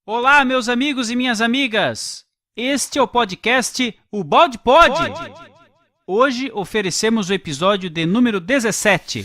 Olá, meus amigos e minhas amigas! Este é o podcast O Balde Pode! Hoje oferecemos o episódio de número 17.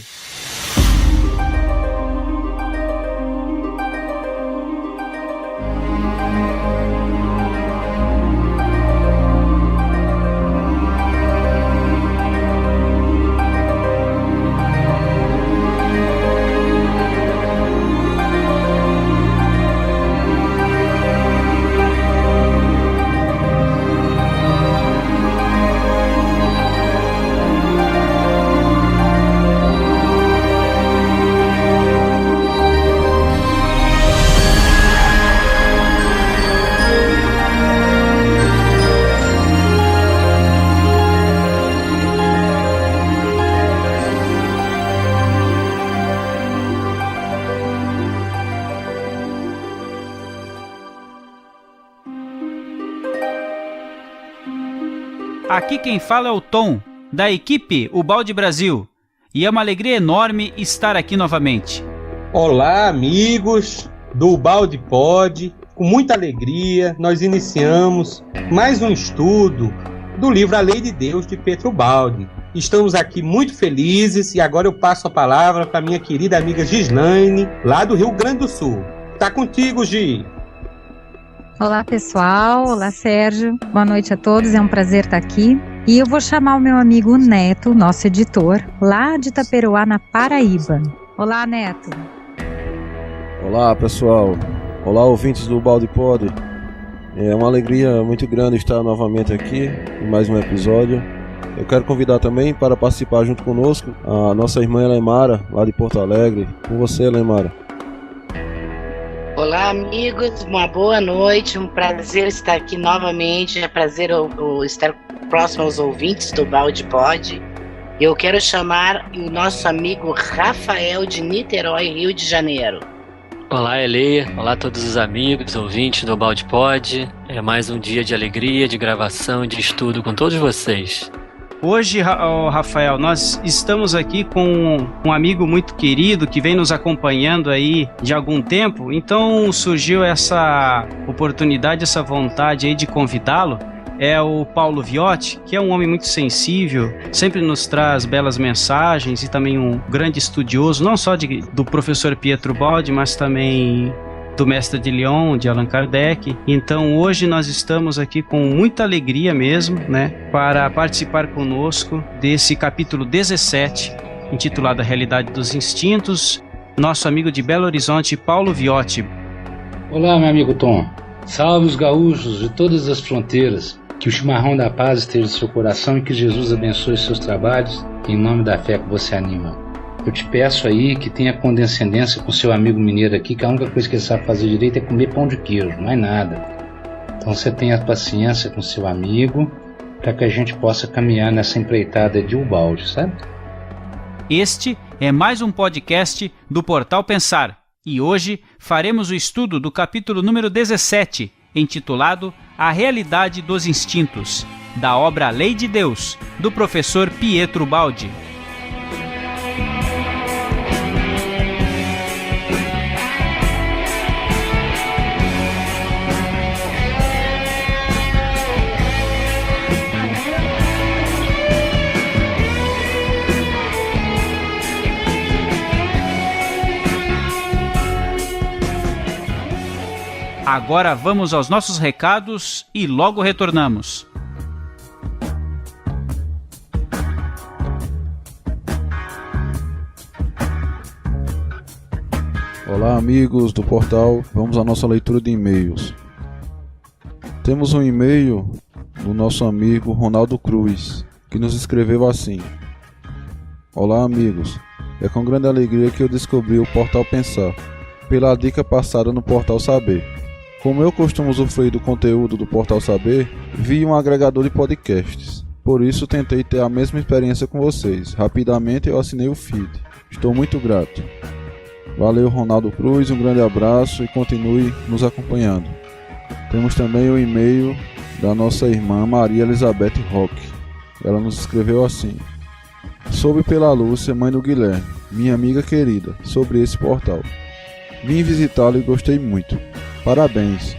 Aqui quem fala é o Tom, da equipe O Balde Brasil, e é uma alegria enorme estar aqui novamente. Olá, amigos do Balde Pode, com muita alegria nós iniciamos mais um estudo do livro A Lei de Deus de Pietro Baldi. Estamos aqui muito felizes e agora eu passo a palavra para minha querida amiga Gislaine, lá do Rio Grande do Sul. Tá contigo, Gi. Olá pessoal, olá Sérgio, boa noite a todos, é um prazer estar aqui. E eu vou chamar o meu amigo Neto, nosso editor, lá de Itaperuá, na Paraíba. Olá, Neto. Olá pessoal, olá ouvintes do Balde Pod. É uma alegria muito grande estar novamente aqui em mais um episódio. Eu quero convidar também para participar junto conosco a nossa irmã Elemara, lá de Porto Alegre. Com você, Elemara. Olá, amigos, uma boa noite, um prazer estar aqui novamente, é prazer estar próximo aos ouvintes do Balde Pod. Eu quero chamar o nosso amigo Rafael de Niterói, Rio de Janeiro. Olá, Eleia, olá a todos os amigos, ouvintes do Balde Pod. É mais um dia de alegria, de gravação e de estudo com todos vocês. Hoje, Rafael, nós estamos aqui com um amigo muito querido que vem nos acompanhando aí de algum tempo, então surgiu essa oportunidade, essa vontade aí de convidá-lo. É o Paulo Viotti, que é um homem muito sensível, sempre nos traz belas mensagens e também um grande estudioso, não só do professor Pietro Baldi, mas também do Mestre de Lyon, de Allan Kardec. Então hoje nós estamos aqui com muita alegria mesmo, né, para participar conosco desse capítulo 17, intitulado A Realidade dos Instintos, nosso amigo de Belo Horizonte, Paulo Viotti. Olá, meu amigo Tom. Salve os gaúchos de todas as fronteiras. Que o chimarrão da paz esteja em seu coração e que Jesus abençoe seus trabalhos, em nome da fé que você anima. Eu te peço aí que tenha condescendência com seu amigo mineiro aqui, que a única coisa que ele sabe fazer direito é comer pão de queijo, não é nada. Então você tenha paciência com seu amigo, para que a gente possa caminhar nessa empreitada de Ubalde, sabe? Este é mais um podcast do Portal Pensar, e hoje faremos o estudo do capítulo número 17, intitulado A Realidade dos Instintos, da obra A Lei de Deus, do professor Pietro Baldi. Agora vamos aos nossos recados e logo retornamos. Olá amigos do portal, vamos à nossa leitura de e-mails. Temos um e-mail do nosso amigo Ronaldo Cruz, que nos escreveu assim: Olá amigos, é com grande alegria que eu descobri o Portal Pensar, pela dica passada no Portal Saber. Como eu costumo usufruir do conteúdo do Portal Saber, vi um agregador de podcasts. Por isso tentei ter a mesma experiência com vocês. Rapidamente eu assinei o feed. Estou muito grato. Valeu, Ronaldo Cruz, um grande abraço e continue nos acompanhando. Temos também o e-mail da nossa irmã Maria Elizabeth Roque. Ela nos escreveu assim: Soube pela Lúcia, mãe do Guilherme, minha amiga querida, sobre esse portal. Vim visitá-lo e gostei muito. Parabéns!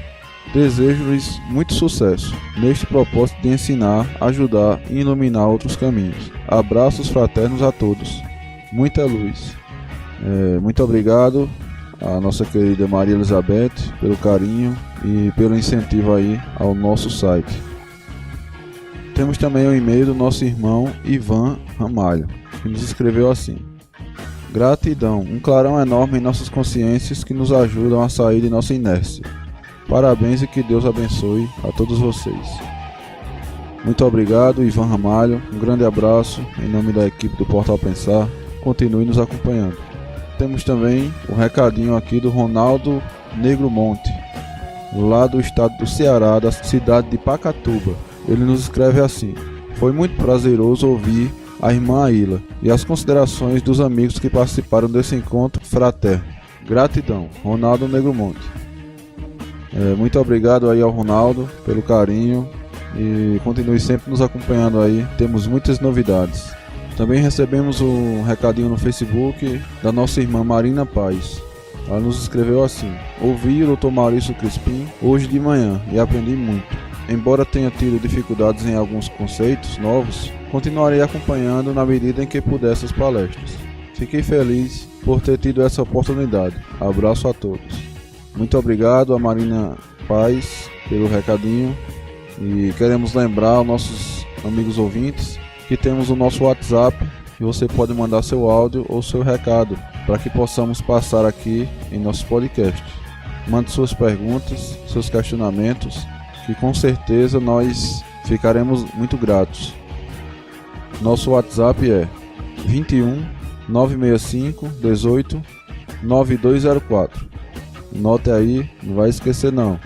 Desejo-lhes muito sucesso neste propósito de ensinar, ajudar e iluminar outros caminhos. Abraços fraternos a todos. Muita luz. Muito obrigado à nossa querida Maria Elizabeth pelo carinho e pelo incentivo aí ao nosso site. Temos também o e-mail do nosso irmão Ivan Ramalho, que nos escreveu assim: gratidão, um clarão enorme em nossas consciências que nos ajudam a sair de nossa inércia. Parabéns e que Deus abençoe a todos vocês. Muito obrigado, Ivan Ramalho. Um grande abraço em nome da equipe do Portal Pensar. Continue nos acompanhando. Temos também o recadinho aqui do Ronaldo Negromonte, lá do estado do Ceará, da cidade de Pacatuba. Ele nos escreve assim: foi muito prazeroso ouvir a irmã Aila e as considerações dos amigos que participaram desse encontro fraterno. Gratidão, Ronaldo Negromonte. Muito obrigado aí ao Ronaldo pelo carinho e continue sempre nos acompanhando aí, temos muitas novidades. Também recebemos um recadinho no Facebook da nossa irmã Marina Paz. Ela nos escreveu assim: ouvi o Dr. Maurício Crispim hoje de manhã e aprendi muito. Embora tenha tido dificuldades em alguns conceitos novos, continuarei acompanhando na medida em que puder essas palestras. Fiquei feliz por ter tido essa oportunidade. Abraço a todos. Muito obrigado a Marina Paz pelo recadinho e queremos lembrar aos nossos amigos ouvintes que temos o nosso WhatsApp e você pode mandar seu áudio ou seu recado para que possamos passar aqui em nossos podcasts. Mande suas perguntas, seus questionamentos, que com certeza nós ficaremos muito gratos. Nosso WhatsApp é 21 965 18 9204. Note aí, não vai esquecer não.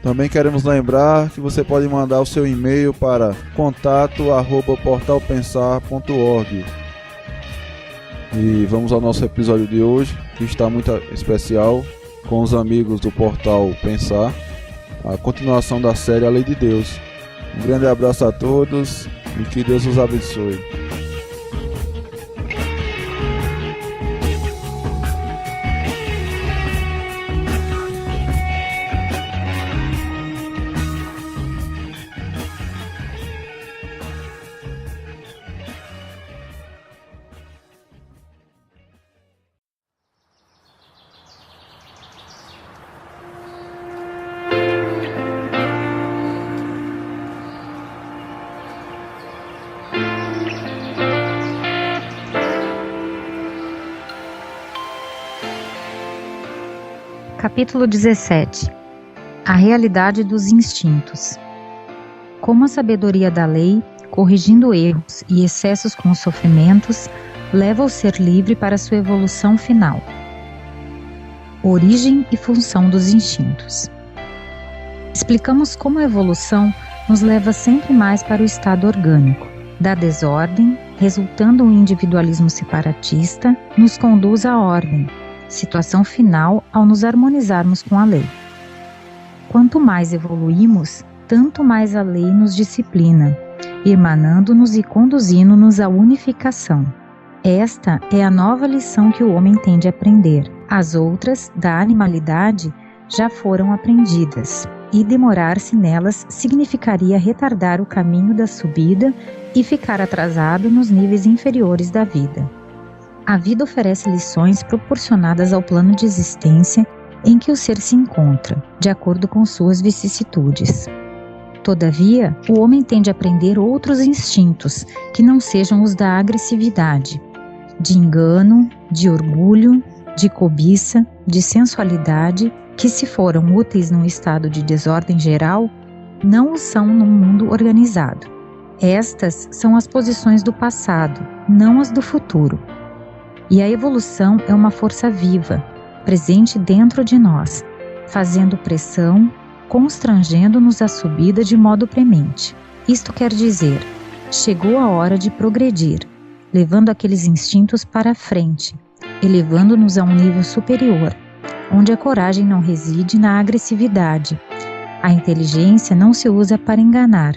Também queremos lembrar que você pode mandar o seu e-mail para contato@portalpensar.org. E vamos ao nosso episódio de hoje, que está muito especial, com os amigos do Portal Pensar, a continuação da série A Lei de Deus. Um grande abraço a todos e que Deus os abençoe. Capítulo 17. A realidade dos instintos. Como a sabedoria da lei, corrigindo erros e excessos com os sofrimentos, leva ao ser livre para sua evolução final. Origem e função dos instintos. Explicamos como a evolução nos leva sempre mais para o estado orgânico, da desordem, resultando um individualismo separatista, nos conduz à ordem, situação final ao nos harmonizarmos com a lei. Quanto mais evoluímos, tanto mais a lei nos disciplina, irmanando-nos e conduzindo-nos à unificação. Esta é a nova lição que o homem tem de aprender. As outras, da animalidade, já foram aprendidas, e demorar-se nelas significaria retardar o caminho da subida e ficar atrasado nos níveis inferiores da vida. A vida oferece lições proporcionadas ao plano de existência em que o ser se encontra, de acordo com suas vicissitudes. Todavia, o homem tem de aprender outros instintos que não sejam os da agressividade, de engano, de orgulho, de cobiça, de sensualidade, que se foram úteis num estado de desordem geral, não o são num mundo organizado. Estas são as posições do passado, não as do futuro. E a evolução é uma força viva, presente dentro de nós, fazendo pressão, constrangendo-nos à subida de modo premente. Isto quer dizer, chegou a hora de progredir, levando aqueles instintos para a frente, elevando-nos a um nível superior, onde a coragem não reside na agressividade, a inteligência não se usa para enganar,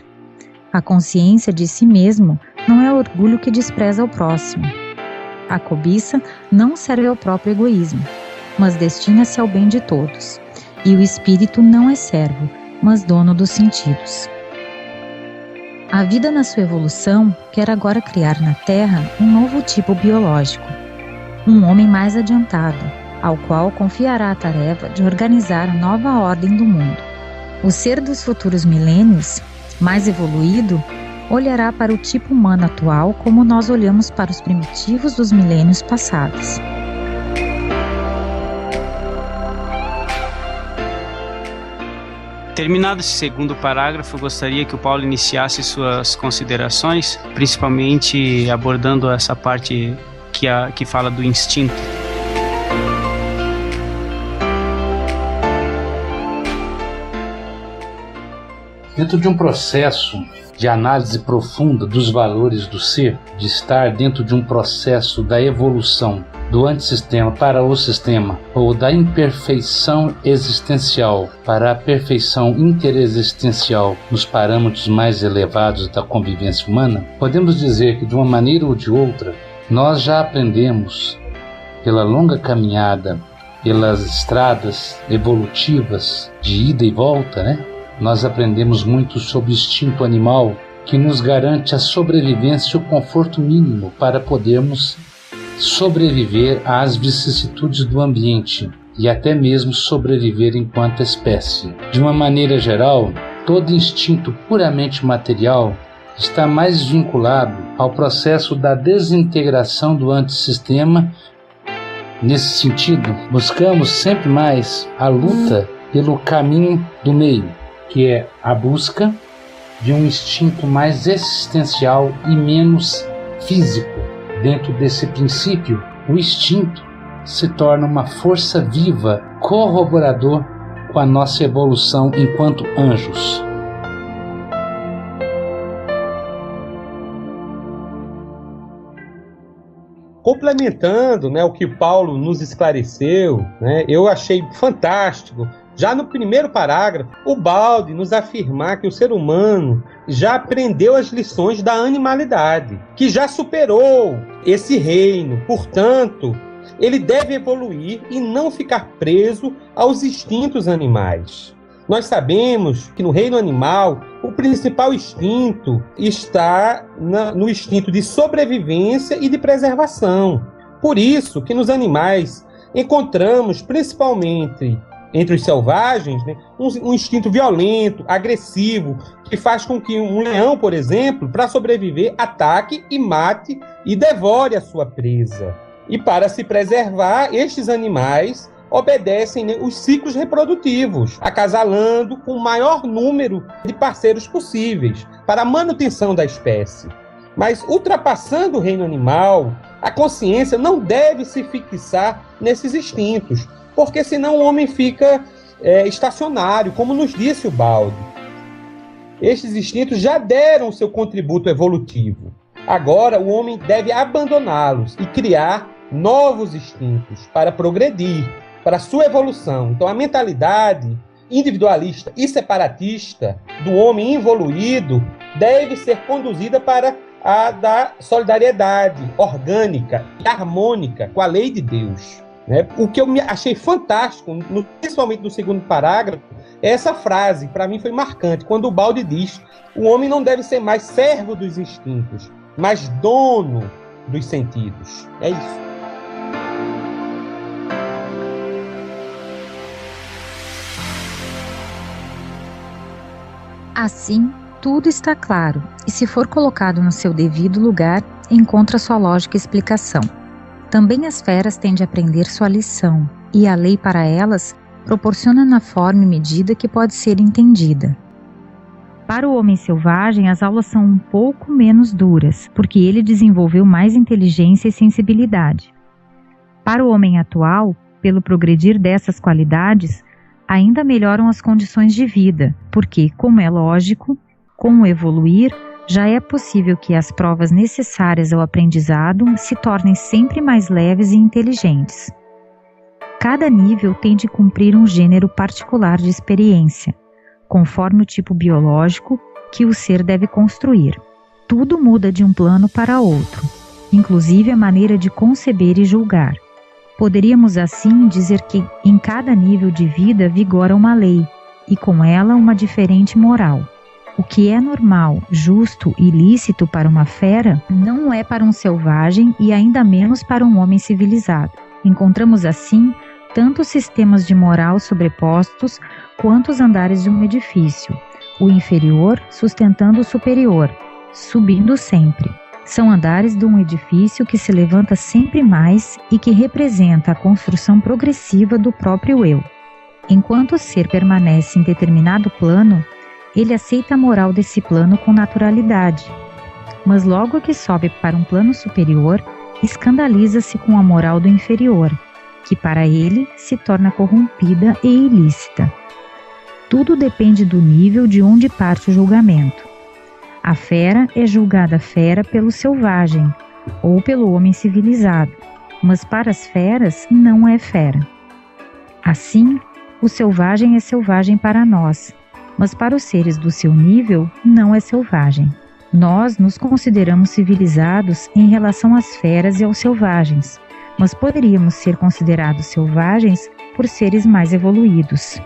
a consciência de si mesmo não é orgulho que despreza o próximo. A cobiça não serve ao próprio egoísmo. mas destina-se ao bem de todos. E o espírito não é servo, mas dono dos sentidos. A vida na sua evolução quer agora criar na Terra um novo tipo biológico, um homem mais adiantado, ao qual confiará a tarefa de organizar a nova ordem do mundo. O ser dos futuros milênios, mais evoluído, olhará para o tipo humano atual como nós olhamos para os primitivos dos milênios passados. Terminado esse segundo parágrafo, eu gostaria que o Paulo iniciasse suas considerações, principalmente abordando essa parte que fala do instinto. Dentro de um processo de análise profunda dos valores do ser, de estar dentro de um processo da evolução do antissistema para o sistema, ou da imperfeição existencial para a perfeição interexistencial nos parâmetros mais elevados da convivência humana, podemos dizer que, de uma maneira ou de outra, nós já aprendemos, pela longa caminhada, pelas estradas evolutivas de ida e volta, nós aprendemos muito sobre o instinto animal, que nos garante a sobrevivência e o conforto mínimo para podermos sobreviver às vicissitudes do ambiente e até mesmo sobreviver enquanto espécie. De uma maneira geral, todo instinto puramente material está mais vinculado ao processo da desintegração do antissistema. Nesse sentido, buscamos sempre mais a luta pelo caminho do meio, que é a busca de um instinto mais existencial e menos físico. Dentro desse princípio, o instinto se torna uma força viva, corroborador com a nossa evolução enquanto anjos. Complementando, o que Paulo nos esclareceu, eu achei fantástico. Já no primeiro parágrafo, o Baldi nos afirmar que o ser humano já aprendeu as lições da animalidade, que já superou esse reino. Portanto, ele deve evoluir e não ficar preso aos instintos animais. Nós sabemos que no reino animal, o principal instinto está no instinto de sobrevivência e de preservação. Por isso que nos animais encontramos, principalmente entre os selvagens, um instinto violento, agressivo, que faz com que um leão, por exemplo, para sobreviver, ataque e mate e devore a sua presa. E para se preservar, estes animais obedecem os ciclos reprodutivos, acasalando com o maior número de parceiros possíveis para a manutenção da espécie. Mas, ultrapassando o reino animal, a consciência não deve se fixar nesses instintos, porque senão o homem fica estacionário, como nos disse o Baldi. Estes instintos já deram seu contributo evolutivo. Agora o homem deve abandoná-los e criar novos instintos para progredir, para a sua evolução. Então a mentalidade individualista e separatista do homem evoluído deve ser conduzida para a da solidariedade orgânica e harmônica com a lei de Deus. O que eu achei fantástico, principalmente no segundo parágrafo, é essa frase, para mim foi marcante, quando o Baldi diz: o homem não deve ser mais servo dos instintos, mas dono dos sentidos. É isso. Assim, tudo está claro, e se for colocado no seu devido lugar, encontra sua lógica explicação. Também as feras têm de aprender sua lição, e a lei para elas proporciona na forma e medida que pode ser entendida. Para o homem selvagem, as aulas são um pouco menos duras, porque ele desenvolveu mais inteligência e sensibilidade. Para o homem atual, pelo progredir dessas qualidades, ainda melhoram as condições de vida, porque, como é lógico, com o evoluir, já é possível que as provas necessárias ao aprendizado se tornem sempre mais leves e inteligentes. Cada nível tem de cumprir um gênero particular de experiência, conforme o tipo biológico que o ser deve construir. Tudo muda de um plano para outro, inclusive a maneira de conceber e julgar. Poderíamos assim dizer que em cada nível de vida vigora uma lei, e com ela uma diferente moral. O que é normal, justo e lícito para uma fera, não é para um selvagem e ainda menos para um homem civilizado. Encontramos assim tanto sistemas de moral sobrepostos quanto os andares de um edifício, o inferior sustentando o superior, subindo sempre. São andares de um edifício que se levanta sempre mais e que representa a construção progressiva do próprio eu. Enquanto o ser permanece em determinado plano, ele aceita a moral desse plano com naturalidade. Mas logo que sobe para um plano superior, escandaliza-se com a moral do inferior, que para ele se torna corrompida e ilícita. Tudo depende do nível de onde parte o julgamento. A fera é julgada fera pelo selvagem ou pelo homem civilizado, mas para as feras não é fera. Assim, o selvagem é selvagem para nós, mas para os seres do seu nível não é selvagem. Nós nos consideramos civilizados em relação às feras e aos selvagens, mas poderíamos ser considerados selvagens por seres mais evoluídos.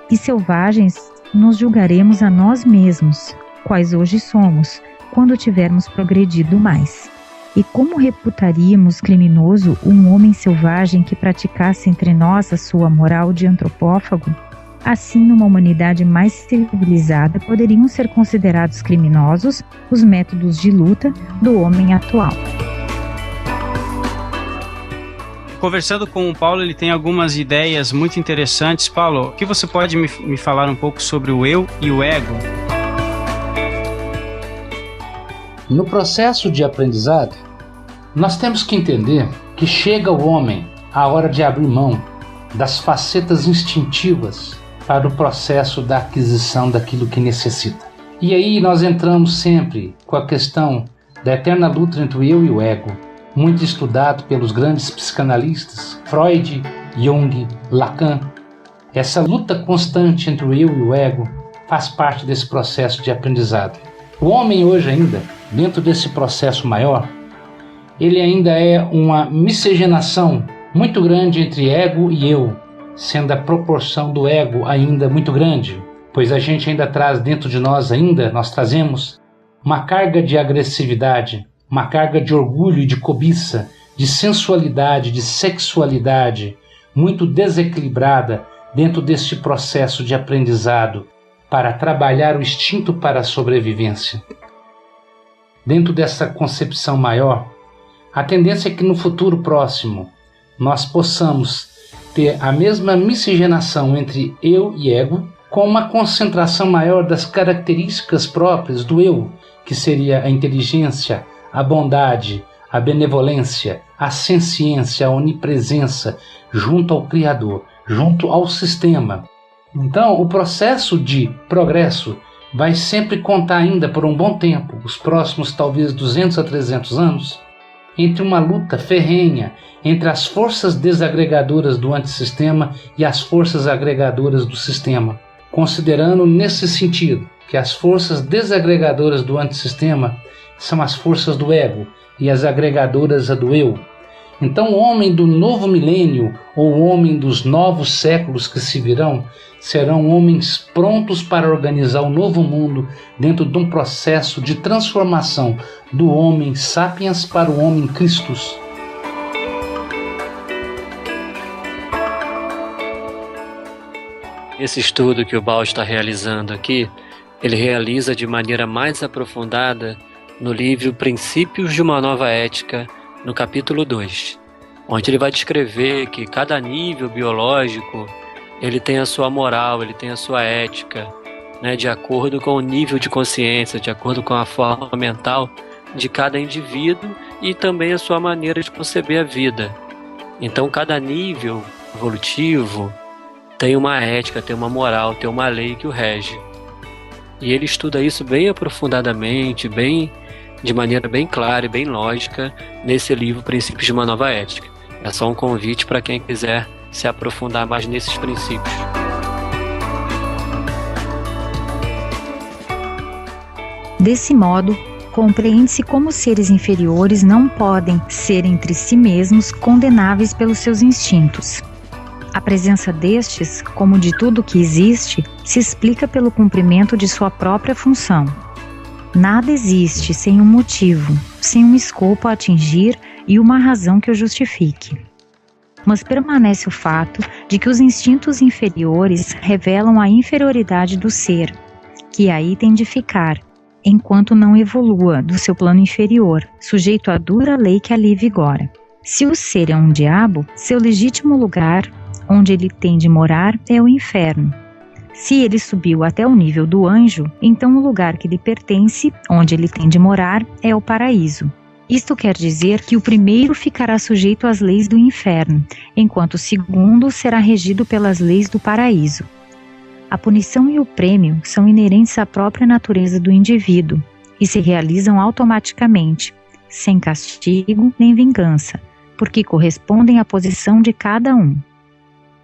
E selvagens nos julgaremos a nós mesmos, quais hoje somos, quando tivermos progredido mais. E como reputaríamos criminoso um homem selvagem que praticasse entre nós a sua moral de antropófago? Assim, numa humanidade mais civilizada, poderiam ser considerados criminosos os métodos de luta do homem atual. Conversando com o Paulo, ele tem algumas ideias muito interessantes. Paulo, o que você pode me falar um pouco sobre o eu e o ego? No processo de aprendizado, nós temos que entender que chega ao homem a hora de abrir mão das facetas instintivas para o processo da aquisição daquilo que necessita. E aí nós entramos sempre com a questão da eterna luta entre o eu e o ego, muito estudado pelos grandes psicanalistas Freud, Jung, Lacan. Essa luta constante entre o eu e o ego faz parte desse processo de aprendizado. O homem hoje ainda, dentro desse processo maior, ele ainda é uma miscigenação muito grande entre ego e eu, sendo a proporção do ego ainda muito grande, pois a gente ainda traz dentro de nós nós trazemos uma carga de agressividade, uma carga de orgulho e de cobiça, de sensualidade, de sexualidade, muito desequilibrada dentro deste processo de aprendizado para trabalhar o instinto para a sobrevivência. Dentro dessa concepção maior, a tendência é que no futuro próximo nós possamos ter a mesma miscigenação entre eu e ego, com uma concentração maior das características próprias do eu, que seria a inteligência, a bondade, a benevolência, a senciência, a onipresença, junto ao Criador, junto ao sistema. Então, o processo de progresso vai sempre contar ainda por um bom tempo, os próximos talvez 200 a 300 anos, entre uma luta ferrenha entre as forças desagregadoras do antissistema e as forças agregadoras do sistema, considerando nesse sentido que as forças desagregadoras do antissistema são as forças do ego e as agregadoras a do eu. Então o homem do novo milênio ou o homem dos novos séculos que se virão serão homens prontos para organizar o novo mundo dentro de um processo de transformação do homem sapiens para o homem Christus. Esse estudo que o Baldi está realizando aqui, ele realiza de maneira mais aprofundada no livro Princípios de uma Nova Ética, no capítulo 2, onde ele vai descrever que cada nível biológico ele tem a sua moral, ele tem a sua ética, né, de acordo com o nível de consciência, de acordo com a forma mental de cada indivíduo e também a sua maneira de conceber a vida. Então cada nível evolutivo tem uma ética, tem uma moral, tem uma lei que o rege. E ele estuda isso bem aprofundadamente, de maneira bem clara e bem lógica nesse livro Princípios de uma Nova Ética. É só um convite para quem quiser se aprofundar mais nesses princípios. Desse modo, compreende-se como seres inferiores não podem ser entre si mesmos condenáveis pelos seus instintos. A presença destes, como de tudo que existe, se explica pelo cumprimento de sua própria função. Nada existe sem um motivo, sem um escopo a atingir e uma razão que o justifique. Mas permanece o fato de que os instintos inferiores revelam a inferioridade do ser, que aí tem de ficar, enquanto não evolua do seu plano inferior, sujeito à dura lei que ali vigora. Se o ser é um diabo, seu legítimo lugar, onde ele tem de morar, é o inferno. Se ele subiu até o nível do anjo, então o lugar que lhe pertence, onde ele tem de morar, é o paraíso. Isto quer dizer que o primeiro ficará sujeito às leis do inferno, enquanto o segundo será regido pelas leis do paraíso. A punição e o prêmio são inerentes à própria natureza do indivíduo e se realizam automaticamente, sem castigo nem vingança, porque correspondem à posição de cada um.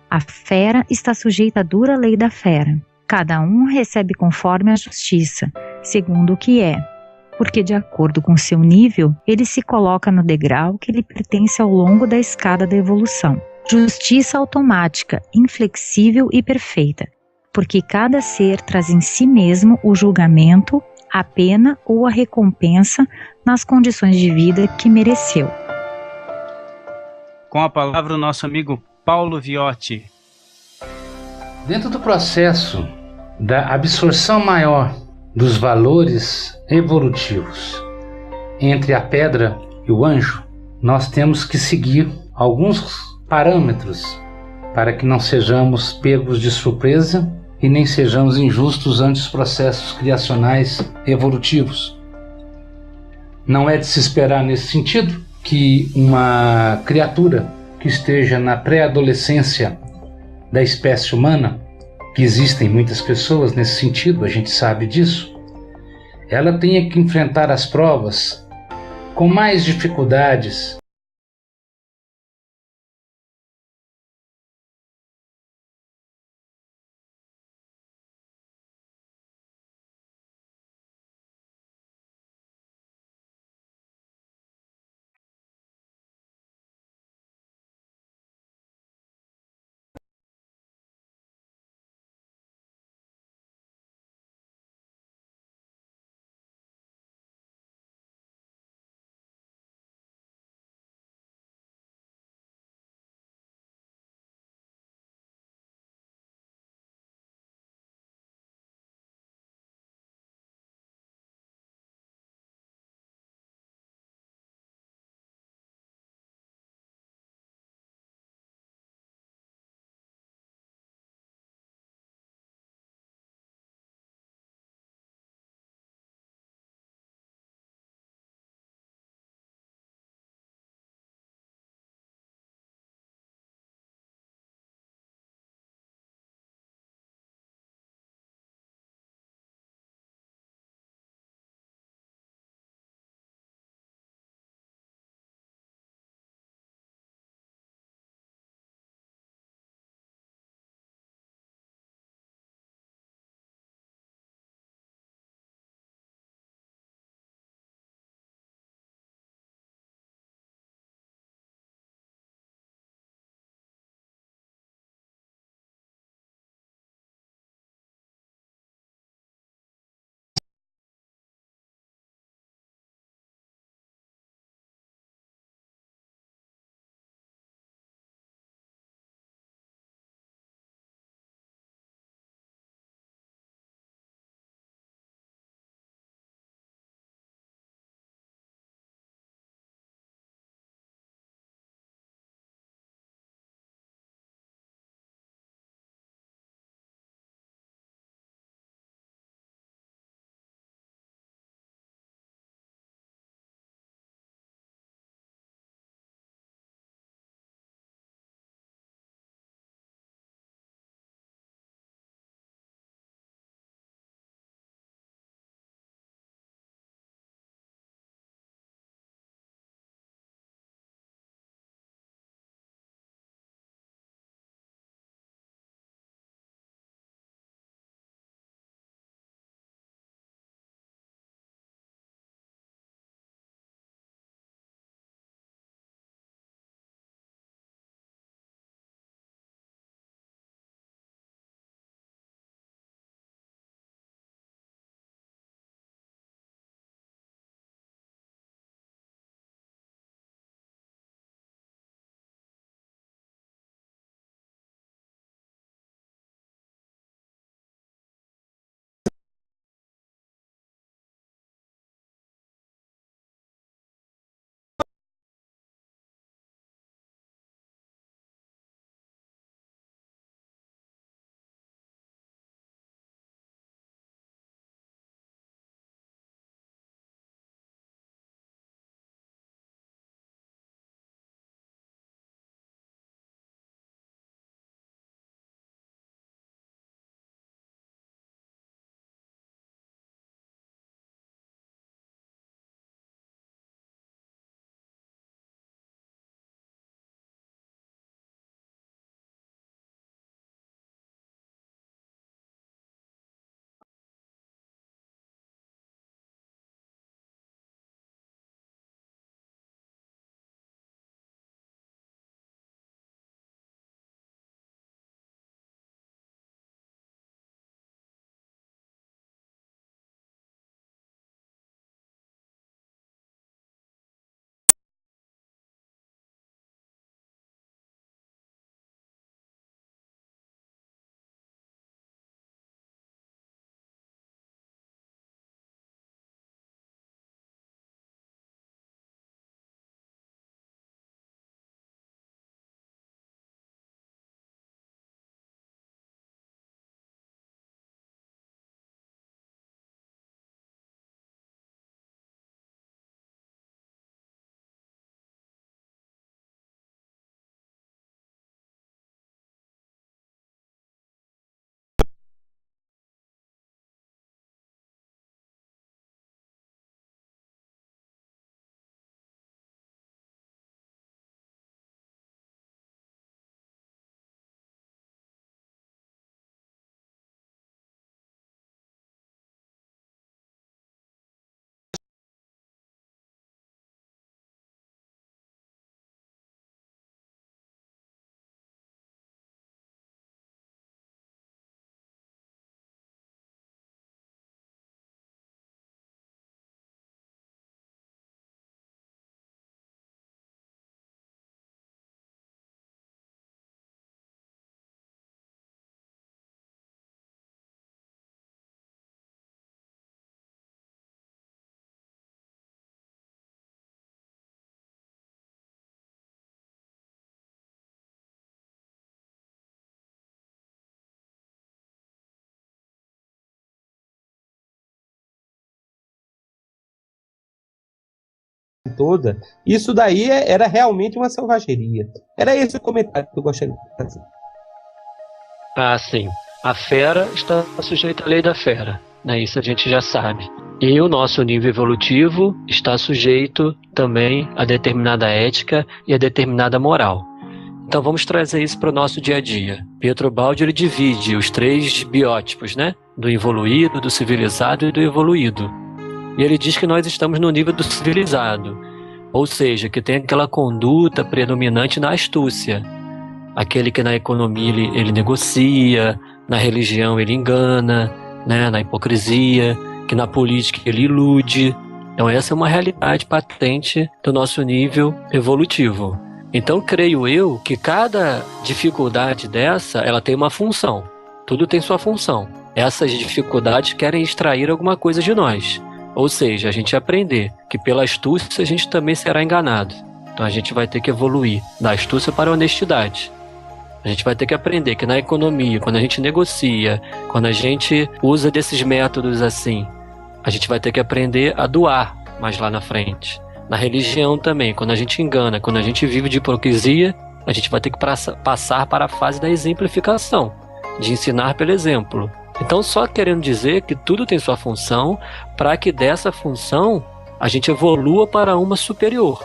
A fera está sujeita à dura lei da fera. Cada um recebe conforme a justiça, segundo o que é, porque de acordo com seu nível, ele se coloca no degrau que lhe pertence ao longo da escada da evolução. Justiça automática, inflexível e perfeita, porque cada ser traz em si mesmo o julgamento, a pena ou a recompensa nas condições de vida que mereceu. Com a palavra o nosso amigo Paulo Viotti. Dentro do processo da absorção maior dos valores evolutivos entre a pedra e o anjo, nós temos que seguir alguns parâmetros para que não sejamos pegos de surpresa e nem sejamos injustos ante os processos criacionais evolutivos. Não é de se esperar nesse sentido que uma criatura que esteja na pré-adolescência da espécie humana, que existem muitas pessoas nesse sentido, a gente sabe disso, ela tenha que enfrentar as provas com mais dificuldades toda, isso daí era realmente uma selvageria. Era esse o comentário que eu gostaria de fazer. Ah, sim. A fera está sujeita à lei da fera, né? Isso a gente já sabe. E o nosso nível evolutivo está sujeito também a determinada ética e a determinada moral. Então vamos trazer isso para o nosso dia a dia. Pietro Baldi ele divide os 3 biótipos, né? Do evoluído, do civilizado e do evoluído. E ele diz que nós estamos no nível do civilizado, ou seja, que tem aquela conduta predominante na astúcia. Aquele que na economia ele negocia, na religião ele engana, né? Na hipocrisia, que na política ele ilude. Então essa é uma realidade patente do nosso nível evolutivo. Então creio eu que cada dificuldade dessa, ela tem uma função. Tudo tem sua função. Essas dificuldades querem extrair alguma coisa de nós. Ou seja, a gente aprender que pela astúcia a gente também será enganado. Então a gente vai ter que evoluir da astúcia para a honestidade. A gente vai ter que aprender que na economia, quando a gente negocia, quando a gente usa desses métodos assim, a gente vai ter que aprender a doar mais lá na frente. Na religião também, quando a gente engana, quando a gente vive de hipocrisia, a gente vai ter que passar para a fase da exemplificação, de ensinar pelo exemplo. Então, só querendo dizer que tudo tem sua função, para que dessa função a gente evolua para uma superior.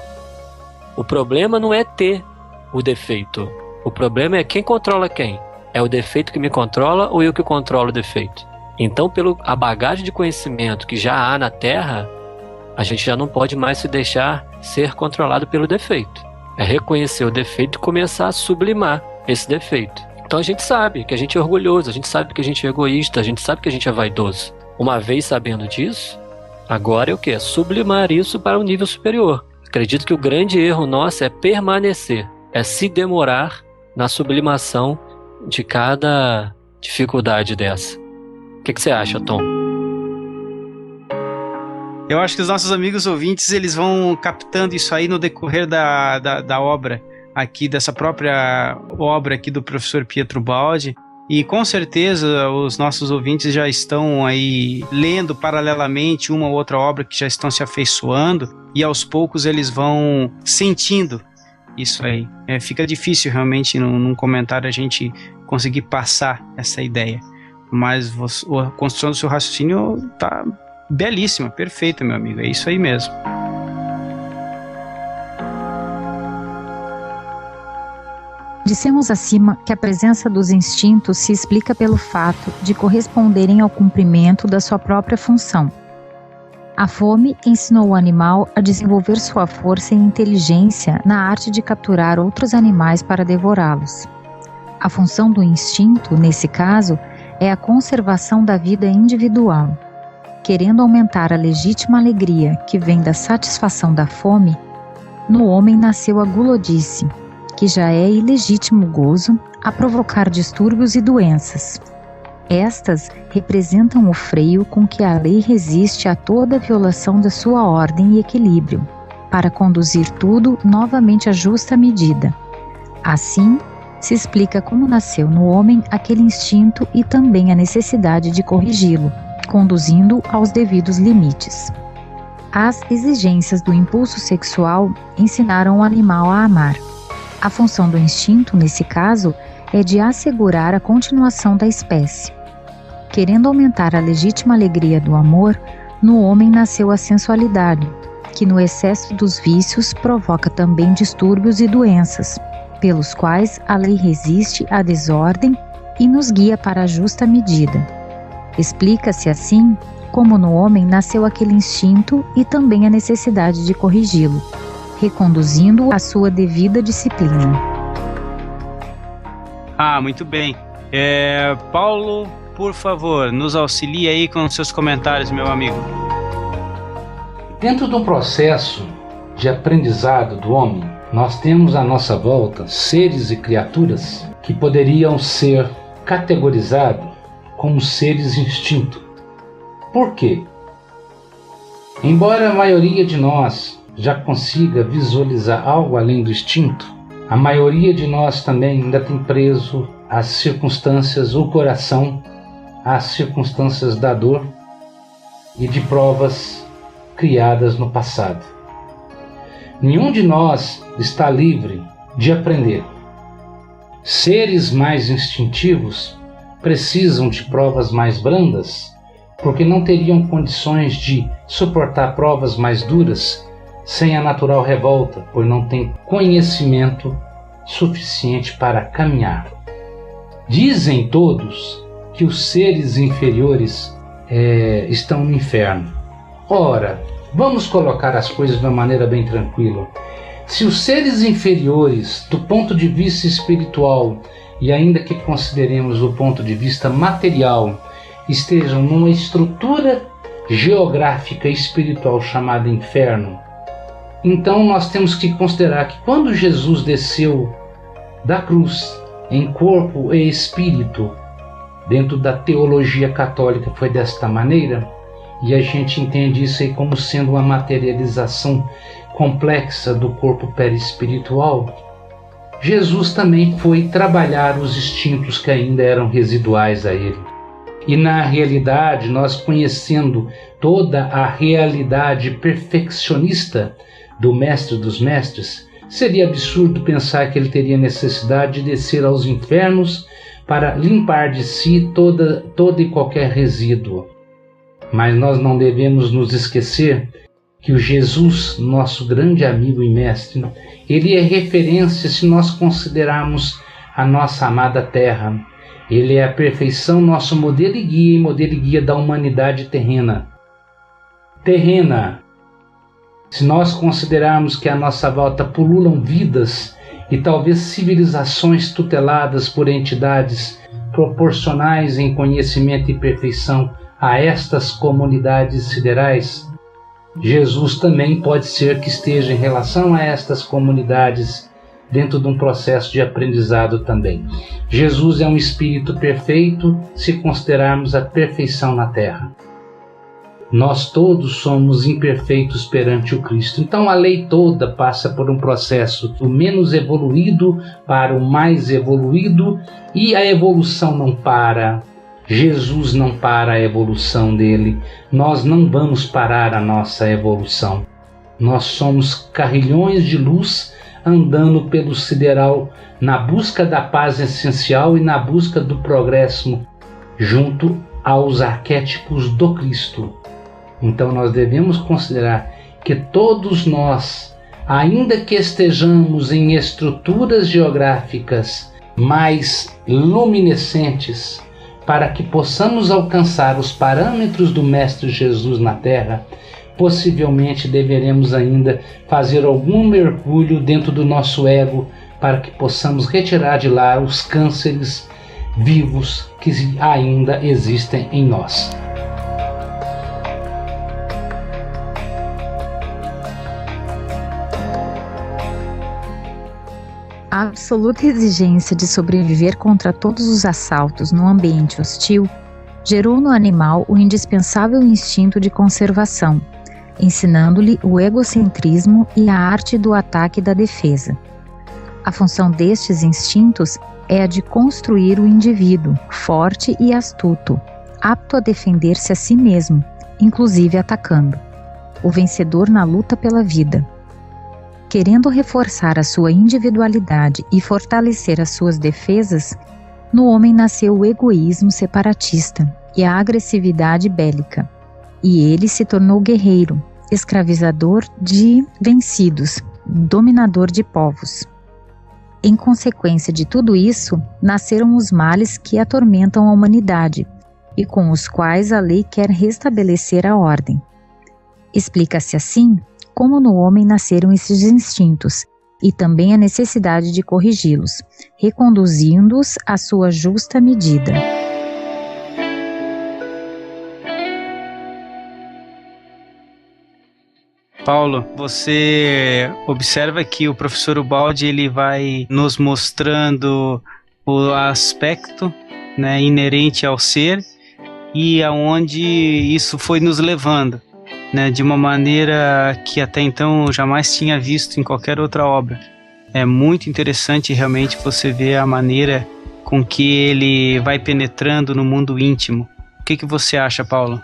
O problema não é ter o defeito. O problema é quem controla quem. É o defeito que me controla ou eu que controlo o defeito? Então, pela bagagem de conhecimento que já há na Terra, a gente já não pode mais se deixar ser controlado pelo defeito. É reconhecer o defeito e começar a sublimar esse defeito. Então a gente sabe que a gente é orgulhoso, a gente sabe que a gente é egoísta, a gente sabe que a gente é vaidoso. Uma vez sabendo disso, agora é o quê? É sublimar isso para um nível superior. Acredito que o grande erro nosso é permanecer, é se demorar na sublimação de cada dificuldade dessa. O que você acha, Tom? Eu acho que os nossos amigos ouvintes, eles vão captando isso aí no decorrer da obra aqui, dessa própria obra aqui do professor Pietro Baldi, e com certeza os nossos ouvintes já estão aí lendo paralelamente uma ou outra obra que já estão se afeiçoando, e aos poucos eles vão sentindo isso aí. Fica difícil realmente num comentário a gente conseguir passar essa ideia, mas a construção do seu raciocínio tá belíssima, perfeita, meu amigo, é isso aí mesmo. Dissemos acima que a presença dos instintos se explica pelo fato de corresponderem ao cumprimento da sua própria função. A fome ensinou o animal a desenvolver sua força e inteligência na arte de capturar outros animais para devorá-los. A função do instinto, nesse caso, é a conservação da vida individual. Querendo aumentar a legítima alegria que vem da satisfação da fome, no homem nasceu a gulodice, que já é ilegítimo gozo a provocar distúrbios e doenças. Estas representam o freio com que a lei resiste a toda violação da sua ordem e equilíbrio, para conduzir tudo novamente à justa medida. Assim, se explica como nasceu no homem aquele instinto e também a necessidade de corrigi-lo, conduzindo aos devidos limites. As exigências do impulso sexual ensinaram o animal a amar. A função do instinto, nesse caso, é de assegurar a continuação da espécie. Querendo aumentar a legítima alegria do amor, no homem nasceu a sensualidade, que no excesso dos vícios provoca também distúrbios e doenças, pelos quais a lei resiste à desordem e nos guia para a justa medida. Explica-se assim como no homem nasceu aquele instinto e também a necessidade de corrigi-lo, reconduzindo-o à sua devida disciplina. Muito bem. Paulo, por favor, nos auxilie aí com seus comentários, meu amigo. Dentro do processo de aprendizado do homem, nós temos à nossa volta seres e criaturas que poderiam ser categorizados como seres instinto. Por quê? Embora a maioria de nós já consiga visualizar algo além do instinto, a maioria de nós também ainda tem preso às circunstâncias, o coração, às circunstâncias da dor e de provas criadas no passado. Nenhum de nós está livre de aprender. Seres mais instintivos precisam de provas mais brandas, porque não teriam condições de suportar provas mais duras sem a natural revolta, pois não têm conhecimento suficiente para caminhar. Dizem todos que os seres inferiores estão no inferno. Ora, vamos colocar as coisas de uma maneira bem tranquila. Se os seres inferiores, do ponto de vista espiritual, e ainda que consideremos o ponto de vista material, estejam numa estrutura geográfica espiritual chamada inferno, então nós temos que considerar que quando Jesus desceu da cruz em corpo e espírito, dentro da teologia católica foi desta maneira, e a gente entende isso aí como sendo uma materialização complexa do corpo perispiritual, Jesus também foi trabalhar os instintos que ainda eram residuais a ele. E na realidade, nós conhecendo toda a realidade perfeccionista do Mestre dos Mestres, seria absurdo pensar que ele teria necessidade de descer aos infernos para limpar de si todo e qualquer resíduo. Mas nós não devemos nos esquecer que o Jesus, nosso grande amigo e mestre, ele é referência se nós considerarmos a nossa amada terra. Ele é a perfeição, nosso modelo e guia da humanidade terrena. Se nós considerarmos que à nossa volta pululam vidas e talvez civilizações tuteladas por entidades proporcionais em conhecimento e perfeição a estas comunidades siderais, Jesus também pode ser que esteja em relação a estas comunidades dentro de um processo de aprendizado também. Jesus é um espírito perfeito se considerarmos a perfeição na Terra. Nós todos somos imperfeitos perante o Cristo. Então a lei toda passa por um processo do menos evoluído para o mais evoluído, e a evolução não para. Jesus não para a evolução dele. Nós não vamos parar a nossa evolução. Nós somos carrilhões de luz andando pelo sideral na busca da paz essencial e na busca do progresso junto aos arquétipos do Cristo. Então nós devemos considerar que todos nós, ainda que estejamos em estruturas geográficas mais luminescentes, para que possamos alcançar os parâmetros do Mestre Jesus na Terra, possivelmente deveremos ainda fazer algum mergulho dentro do nosso ego para que possamos retirar de lá os cânceres vivos que ainda existem em nós. A absoluta exigência de sobreviver contra todos os assaltos no ambiente hostil gerou no animal o indispensável instinto de conservação, ensinando-lhe o egocentrismo e a arte do ataque e da defesa. A função destes instintos é a de construir o indivíduo forte e astuto, apto a defender-se a si mesmo, inclusive atacando, o vencedor na luta pela vida. Querendo reforçar a sua individualidade e fortalecer as suas defesas, no homem nasceu o egoísmo separatista e a agressividade bélica, e ele se tornou guerreiro, escravizador de vencidos, dominador de povos. Em consequência de tudo isso, nasceram os males que atormentam a humanidade e com os quais a lei quer restabelecer a ordem. Explica-se assim como no homem nasceram esses instintos e também a necessidade de corrigi-los, reconduzindo-os à sua justa medida. Paulo, você observa que o professor Ubaldi ele vai nos mostrando o aspecto, né, inerente ao ser e aonde isso foi nos levando, né, de uma maneira que até então eu jamais tinha visto em qualquer outra obra. É muito interessante realmente você ver a maneira com que ele vai penetrando no mundo íntimo. O que você acha, Paulo?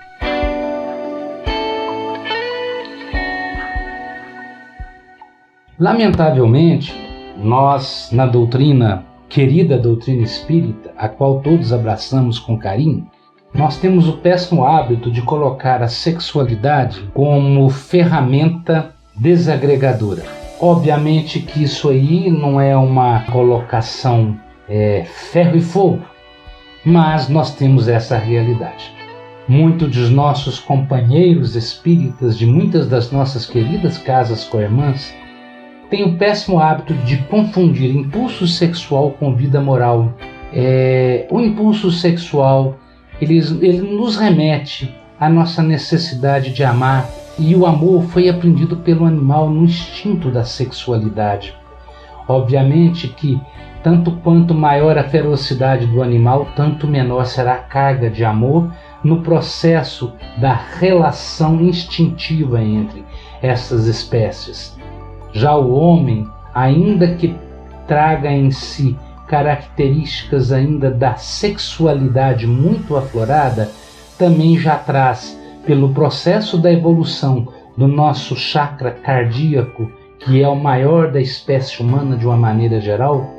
Lamentavelmente, nós, na doutrina, querida doutrina espírita, a qual todos abraçamos com carinho, nós temos o péssimo hábito de colocar a sexualidade como ferramenta desagregadora. Obviamente que isso aí não é uma colocação ferro e fogo, mas nós temos essa realidade. Muitos dos nossos companheiros espíritas de muitas das nossas queridas casas co-irmãs têm o péssimo hábito de confundir impulso sexual com vida moral. O impulso sexual ele nos remete à nossa necessidade de amar, e o amor foi aprendido pelo animal no instinto da sexualidade. Obviamente que tanto quanto maior a ferocidade do animal, tanto menor será a carga de amor no processo da relação instintiva entre essas espécies. Já o homem, ainda que traga em si características ainda da sexualidade muito aflorada, também já traz, pelo processo da evolução do nosso chakra cardíaco, que é o maior da espécie humana de uma maneira geral,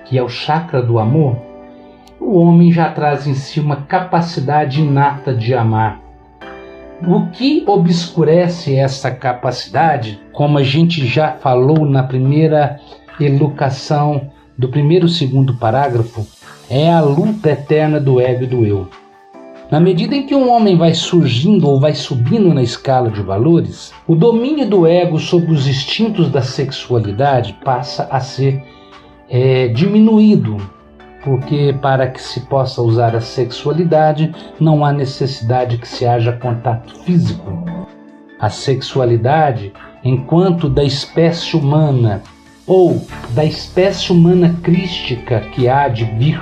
que é o chakra do amor, o homem já traz em si uma capacidade inata de amar. O que obscurece essa capacidade, como a gente já falou na primeira elucidação do primeiro e segundo parágrafo, é a luta eterna do ego e do eu. Na medida em que um homem vai surgindo ou vai subindo na escala de valores, o domínio do ego sobre os instintos da sexualidade passa a ser diminuído, porque para que se possa usar a sexualidade não há necessidade que se haja contato físico. A sexualidade, enquanto da espécie humana ou da espécie humana crística que há de vir,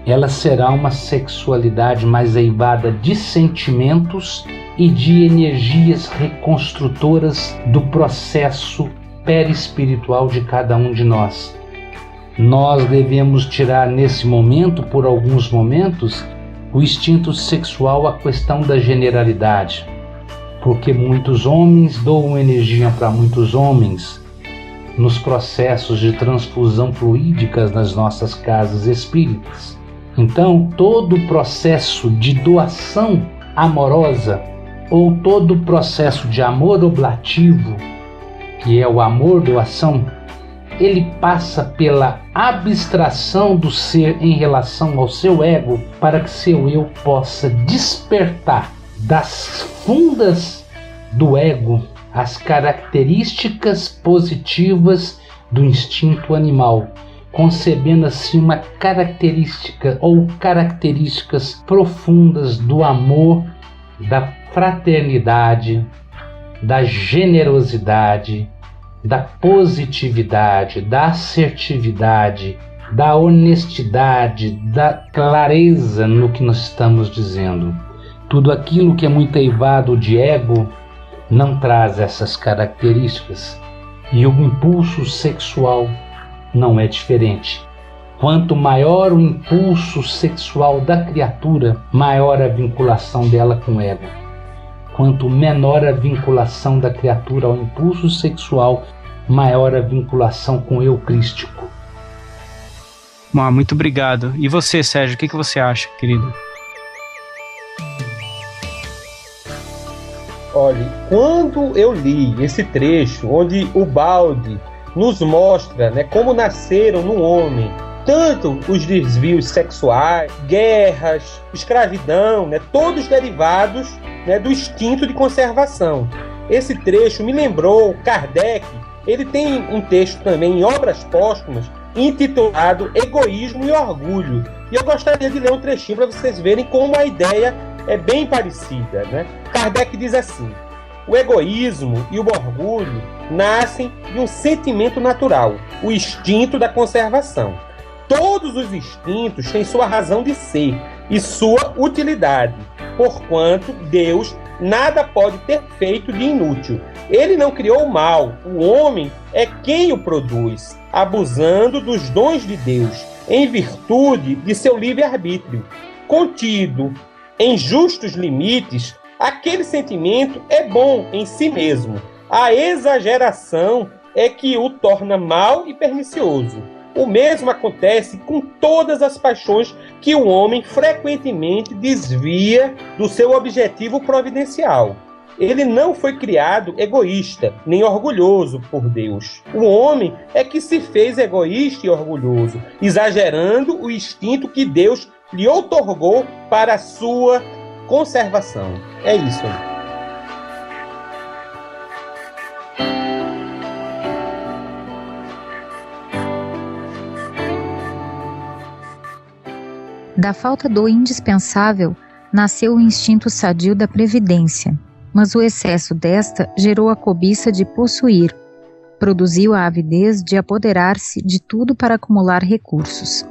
ela será uma sexualidade mais eivada de sentimentos e de energias reconstrutoras do processo perispiritual de cada um de nós. Nós devemos tirar nesse momento, por alguns momentos, o instinto sexual à questão da generalidade, porque muitos homens doam energia para muitos homens nos processos de transfusão fluídicas nas nossas casas espíritas. Então, todo o processo de doação amorosa ou todo o processo de amor oblativo, que é o amor-doação, ele passa pela abstração do ser em relação ao seu ego para que seu eu possa despertar das fundas do ego as características positivas do instinto animal, concebendo assim uma característica ou características profundas do amor, da fraternidade, da generosidade, da positividade, da assertividade, da honestidade, da clareza no que nós estamos dizendo. Tudo aquilo que é muito eivado de ego não traz essas características, e o impulso sexual não é diferente. Quanto maior o impulso sexual da criatura, maior a vinculação dela com o ego. Quanto menor a vinculação da criatura ao impulso sexual, maior a vinculação com o eu crístico. Muito obrigado. E você, Sérgio, o que você acha, querido? Olha, quando eu li esse trecho onde o Baldi nos mostra, né, como nasceram no homem tanto os desvios sexuais, guerras, escravidão, né, todos derivados, né, do instinto de conservação. Esse trecho me lembrou Kardec. Ele tem um texto também em Obras Póstumas intitulado Egoísmo e Orgulho. E eu gostaria de ler um trechinho para vocês verem como a ideia é bem parecida, né? Kardec diz assim: o egoísmo e o orgulho nascem de um sentimento natural, o instinto da conservação. Todos os instintos têm sua razão de ser e sua utilidade, porquanto Deus nada pode ter feito de inútil. Ele não criou o mal, o homem é quem o produz, abusando dos dons de Deus, em virtude de seu livre-arbítrio. Contido em justos limites, aquele sentimento é bom em si mesmo. A exageração é que o torna mau e pernicioso. O mesmo acontece com todas as paixões que o homem frequentemente desvia do seu objetivo providencial. Ele não foi criado egoísta, nem orgulhoso por Deus. O homem é que se fez egoísta e orgulhoso, exagerando o instinto que Deus lhe outorgou para a sua conservação. É isso. Da falta do indispensável, nasceu o instinto sadio da previdência, mas o excesso desta gerou a cobiça de possuir, produziu a avidez de apoderar-se de tudo para acumular recursos.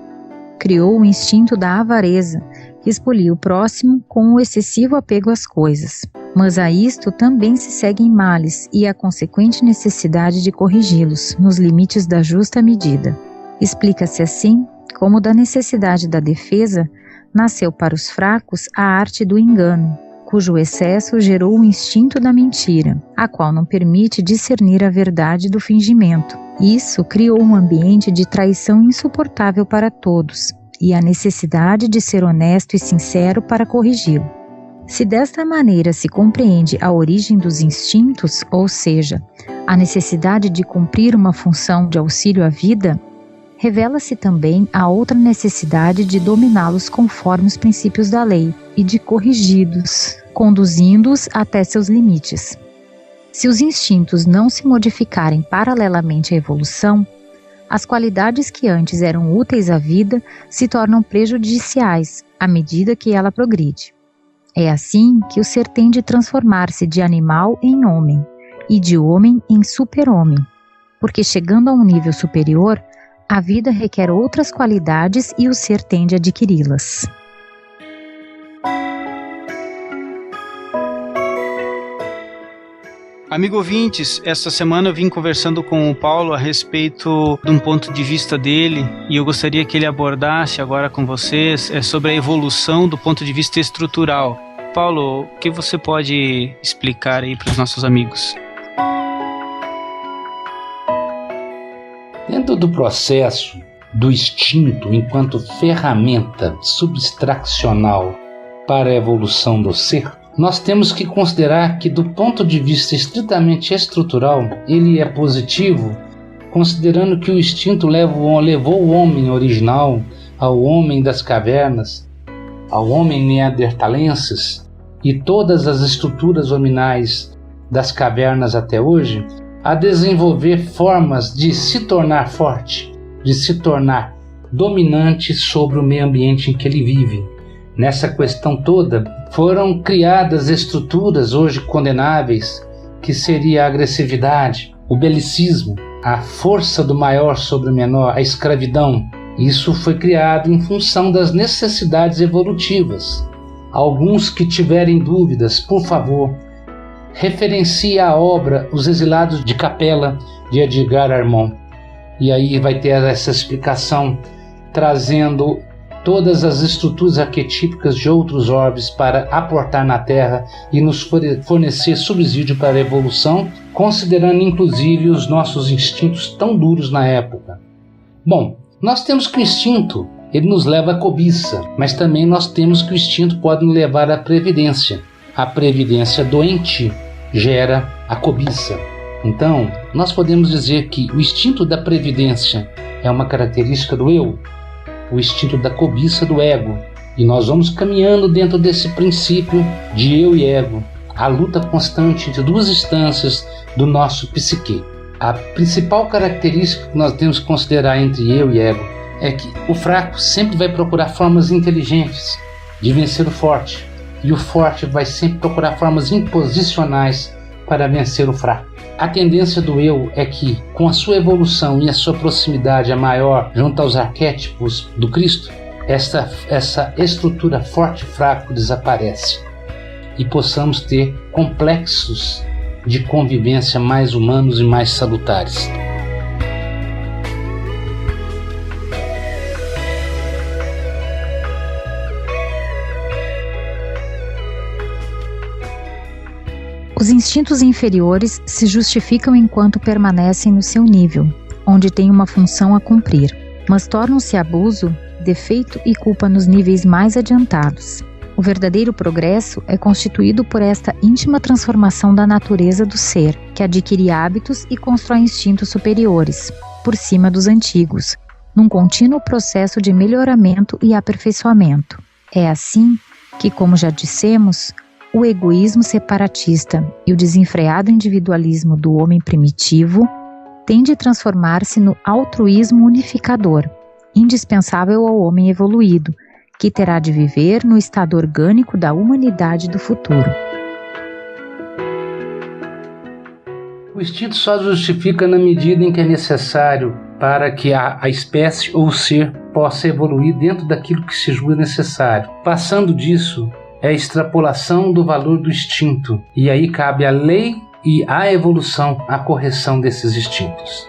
Criou o instinto da avareza, que expolia o próximo com o excessivo apego às coisas. Mas a isto também se seguem males e a consequente necessidade de corrigi-los, nos limites da justa medida. Explica-se assim como da necessidade da defesa, nasceu para os fracos a arte do engano, cujo excesso gerou o instinto da mentira, a qual não permite discernir a verdade do fingimento. Isso criou um ambiente de traição insuportável para todos, e a necessidade de ser honesto e sincero para corrigi-lo. Se desta maneira se compreende a origem dos instintos, ou seja, a necessidade de cumprir uma função de auxílio à vida, revela-se também a outra necessidade de dominá-los conforme os princípios da lei e de corrigi-los, conduzindo-os até seus limites. Se os instintos não se modificarem paralelamente à evolução, as qualidades que antes eram úteis à vida se tornam prejudiciais à medida que ela progride. É assim que o ser tem de transformar-se de animal em homem e de homem em super-homem, porque chegando a um nível superior, a vida requer outras qualidades e o ser tem de adquiri-las. Amigo ouvintes, esta semana eu vim conversando com o Paulo a respeito de um ponto de vista dele e eu gostaria que ele abordasse agora com vocês sobre a evolução do ponto de vista estrutural. Paulo, o que você pode explicar aí para os nossos amigos? Dentro do processo do instinto enquanto ferramenta substracional para a evolução do ser, nós temos que considerar que, do ponto de vista estritamente estrutural, ele é positivo, considerando que o instinto levou o homem original, ao homem das cavernas, ao homem neandertalensis e todas as estruturas hominais das cavernas até hoje, a desenvolver formas de se tornar forte, de se tornar dominante sobre o meio ambiente em que ele vive. Nessa questão toda, foram criadas estruturas hoje condenáveis, que seria a agressividade, o belicismo, a força do maior sobre o menor, a escravidão. Isso foi criado em função das necessidades evolutivas. Alguns que tiverem dúvidas, por favor, referencie a obra Os Exilados de Capela, de Edgar Armand. E aí vai ter essa explicação, trazendo todas as estruturas arquetípicas de outros orbes para aportar na Terra e nos fornecer subsídio para a evolução, considerando inclusive os nossos instintos tão duros na época. Bom, nós temos que o instinto, ele nos leva à cobiça, mas também nós temos que o instinto pode nos levar à previdência. A previdência doente gera a cobiça. Então, nós podemos dizer que o instinto da previdência é uma característica do eu, o instinto da cobiça do ego. E nós vamos caminhando dentro desse princípio de eu e ego, a luta constante entre duas instâncias do nosso psique. A principal característica que nós temos que considerar entre eu e ego é que o fraco sempre vai procurar formas inteligentes de vencer o forte, e o forte vai sempre procurar formas imposicionais para vencer o fraco. A tendência do eu é que, com a sua evolução e a sua proximidade a maior junto aos arquétipos do Cristo, essa estrutura forte e fraco desaparece e possamos ter complexos de convivência mais humanos e mais salutares. Os instintos inferiores se justificam enquanto permanecem no seu nível, onde têm uma função a cumprir, mas tornam-se abuso, defeito e culpa nos níveis mais adiantados. O verdadeiro progresso é constituído por esta íntima transformação da natureza do ser, que adquire hábitos e constrói instintos superiores, por cima dos antigos, num contínuo processo de melhoramento e aperfeiçoamento. É assim que, como já dissemos, o egoísmo separatista e o desenfreado individualismo do homem primitivo tende a transformar-se no altruísmo unificador, indispensável ao homem evoluído, que terá de viver no estado orgânico da humanidade do futuro. O instinto só justifica na medida em que é necessário para que a espécie ou o ser possa evoluir dentro daquilo que se julga necessário. Passando disso, é a extrapolação do valor do instinto, e aí cabe à lei e à evolução a correção desses instintos.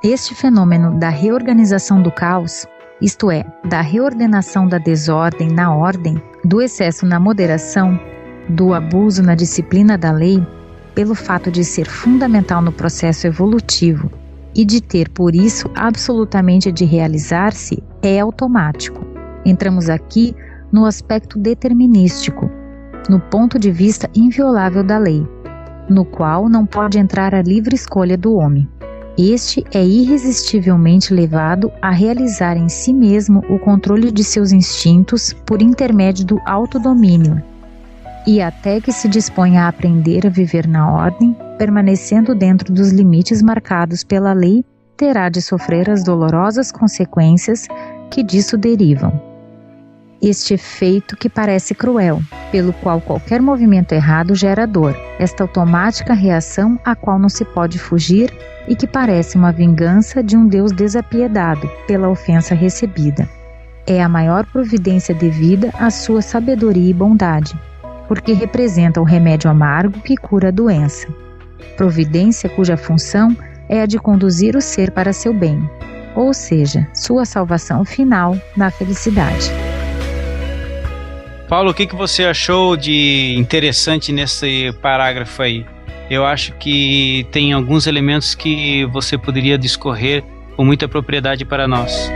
Este fenômeno da reorganização do caos, isto é, da reordenação da desordem na ordem, do excesso na moderação, do abuso na disciplina da lei, pelo fato de ser fundamental no processo evolutivo e de ter, por isso, absolutamente de realizar-se, é automático. Entramos aqui no aspecto determinístico, no ponto de vista inviolável da lei, no qual não pode entrar a livre escolha do homem. Este é irresistivelmente levado a realizar em si mesmo o controle de seus instintos por intermédio do autodomínio, e até que se disponha a aprender a viver na ordem, permanecendo dentro dos limites marcados pela lei, terá de sofrer as dolorosas consequências que disso derivam. Este efeito que parece cruel, pelo qual qualquer movimento errado gera dor, esta automática reação a qual não se pode fugir e que parece uma vingança de um Deus desapiedado pela ofensa recebida. É a maior providência devida à sua sabedoria e bondade, porque representa o remédio amargo que cura a doença. Providência cuja função é a de conduzir o ser para seu bem, ou seja, sua salvação final na felicidade. Paulo, o que você achou de interessante nesse parágrafo aí? Eu acho que tem alguns elementos que você poderia discorrer com muita propriedade para nós.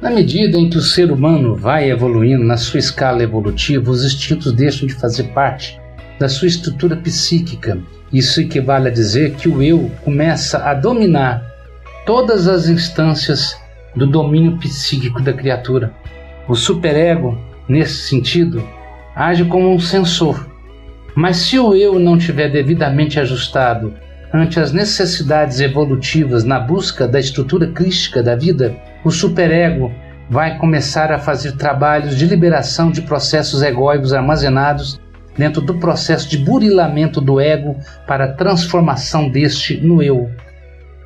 Na medida em que o ser humano vai evoluindo na sua escala evolutiva, os instintos deixam de fazer parte da sua estrutura psíquica. Isso equivale a dizer que o eu começa a dominar todas as instâncias do domínio psíquico da criatura. O superego, nesse sentido, age como um sensor. Mas se o eu não estiver devidamente ajustado ante as necessidades evolutivas na busca da estrutura crística da vida, o superego vai começar a fazer trabalhos de liberação de processos egóicos armazenados dentro do processo de burilamento do ego para a transformação deste no eu.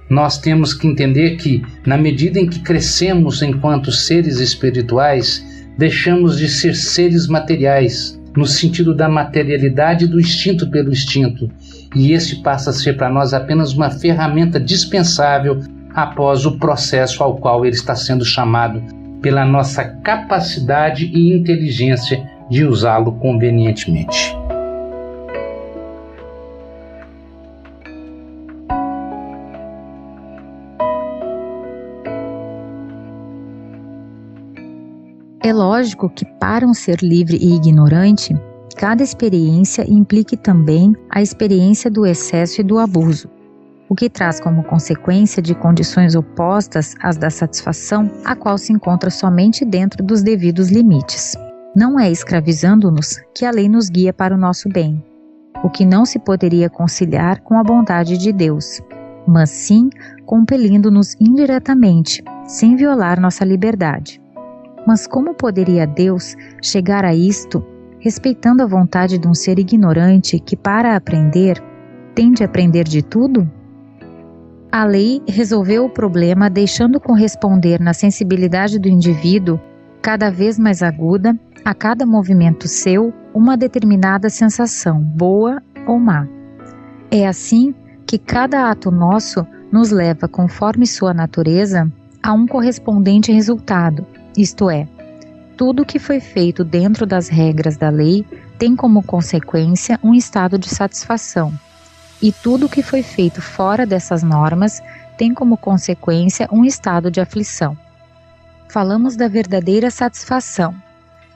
Nós temos que entender que, na medida em que crescemos enquanto seres espirituais, deixamos de ser seres materiais, no sentido da materialidade do instinto pelo instinto, e este passa a ser para nós apenas uma ferramenta dispensável após o processo ao qual ele está sendo chamado pela nossa capacidade e inteligência de usá-lo convenientemente. É lógico que para um ser livre e ignorante, cada experiência implique também a experiência do excesso e do abuso, o que traz como consequência de condições opostas às da satisfação, a qual se encontra somente dentro dos devidos limites. Não é escravizando-nos que a lei nos guia para o nosso bem, o que não se poderia conciliar com a bondade de Deus, mas sim compelindo-nos indiretamente, sem violar nossa liberdade. Mas como poderia Deus chegar a isto, respeitando a vontade de um ser ignorante que, para aprender, tende a aprender de tudo? A lei resolveu o problema deixando corresponder na sensibilidade do indivíduo, cada vez mais aguda, a cada movimento seu, uma determinada sensação, boa ou má. É assim que cada ato nosso nos leva, conforme sua natureza, a um correspondente resultado, isto é, tudo que foi feito dentro das regras da lei tem como consequência um estado de satisfação, e tudo que foi feito fora dessas normas tem como consequência um estado de aflição. Falamos da verdadeira satisfação,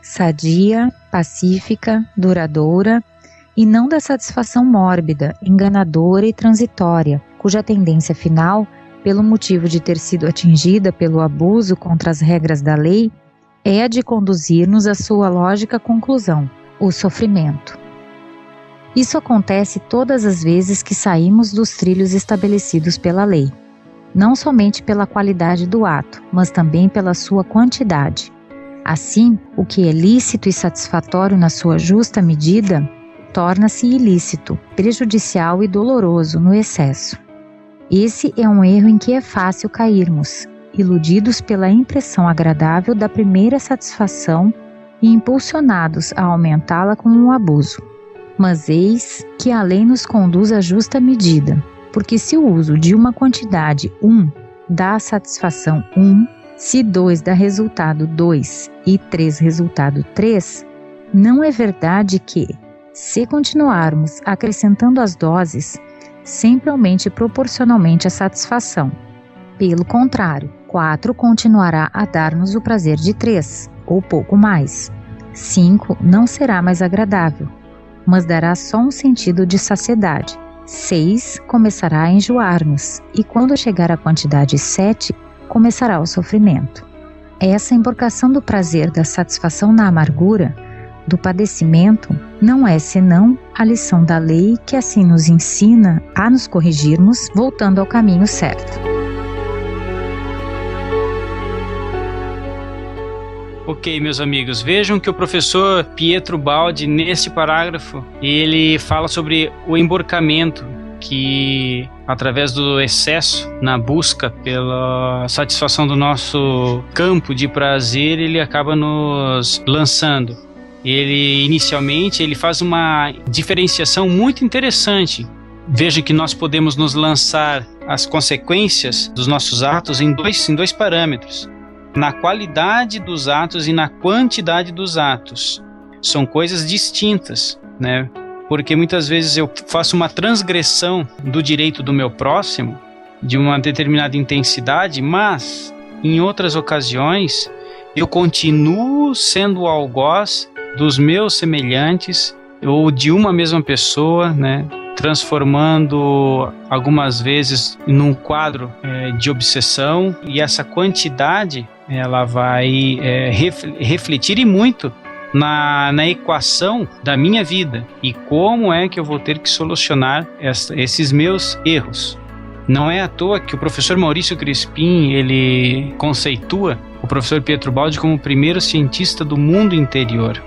sadia, pacífica, duradoura, e não da satisfação mórbida, enganadora e transitória, cuja tendência final, pelo motivo de ter sido atingida pelo abuso contra as regras da lei, é a de conduzir-nos à sua lógica conclusão, o sofrimento. Isso acontece todas as vezes que saímos dos trilhos estabelecidos pela lei, não somente pela qualidade do ato, mas também pela sua quantidade. Assim, o que é lícito e satisfatório na sua justa medida, torna-se ilícito, prejudicial e doloroso no excesso. Esse é um erro em que é fácil cairmos, iludidos pela impressão agradável da primeira satisfação e impulsionados a aumentá-la com um abuso. Mas eis que a lei nos conduz à justa medida, porque se o uso de uma quantidade 1 dá satisfação 1, se 2 dá resultado 2 e 3 resultado 3, não é verdade que, se continuarmos acrescentando as doses, sempre aumente proporcionalmente a satisfação. Pelo contrário, 4 continuará a dar-nos o prazer de 3, ou pouco mais. 5 não será mais agradável, mas dará só um sentido de saciedade. 6 começará a enjoar-nos, e quando chegar à quantidade 7, começará o sofrimento. Essa embarcação do prazer da satisfação na amargura, do padecimento, não é senão a lição da lei que assim nos ensina a nos corrigirmos, voltando ao caminho certo. Ok, meus amigos, vejam que o professor Pietro Baldi, neste parágrafo, ele fala sobre o emborcamento, que através do excesso na busca pela satisfação do nosso campo de prazer, ele acaba nos lançando. Ele inicialmente faz uma diferenciação muito interessante. Veja que nós podemos nos lançar as consequências dos nossos atos em dois parâmetros: na qualidade dos atos e na quantidade dos atos. São coisas distintas, né? Porque muitas vezes eu faço uma transgressão do direito do meu próximo, de uma determinada intensidade, mas em outras ocasiões eu continuo sendo o algoz dos meus semelhantes ou de uma mesma pessoa, né? Transformando algumas vezes num quadro de obsessão, e essa quantidade ela vai refletir e muito na equação da minha vida e como é que eu vou ter que solucionar esses meus erros. Não é à toa que o professor Maurício Crispim ele conceitua o professor Pietro Baldi como o primeiro cientista do mundo interior,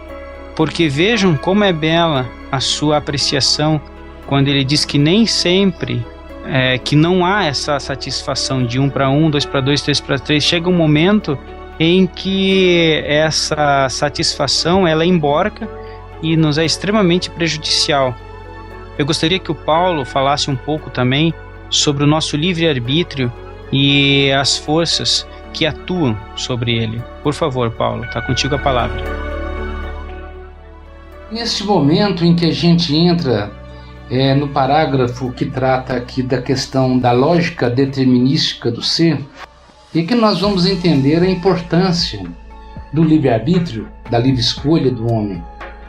porque vejam como é bela a sua apreciação quando ele diz que nem sempre que não há essa satisfação de 1 para 1, 2 para 2, 3 para 3. Chega um momento em que essa satisfação ela emborca e nos é extremamente prejudicial. Eu gostaria que o Paulo falasse um pouco também sobre o nosso livre-arbítrio e as forças que atuam sobre ele. Por favor, Paulo, está contigo a palavra. Neste momento em que a gente entra no parágrafo que trata aqui da questão da lógica determinística do ser, e que nós vamos entender a importância do livre-arbítrio, da livre escolha do homem.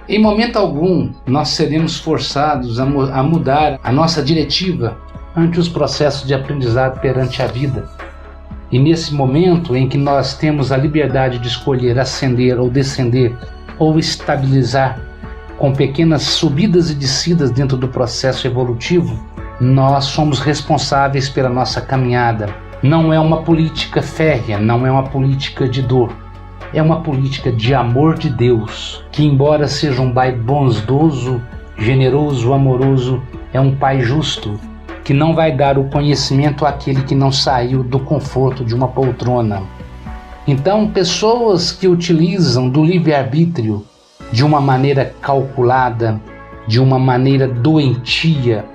Em momento algum, nós seremos forçados a mudar a nossa diretiva ante os processos de aprendizado perante a vida. E nesse momento em que nós temos a liberdade de escolher ascender ou descender, ou estabilizar com pequenas subidas e descidas dentro do processo evolutivo, nós somos responsáveis pela nossa caminhada. Não é uma política férrea, não é uma política de dor. É uma política de amor de Deus, que embora seja um pai bondoso, generoso, amoroso, é um pai justo, que não vai dar o conhecimento àquele que não saiu do conforto de uma poltrona. Então, pessoas que utilizam do livre-arbítrio de uma maneira calculada, de uma maneira doentia,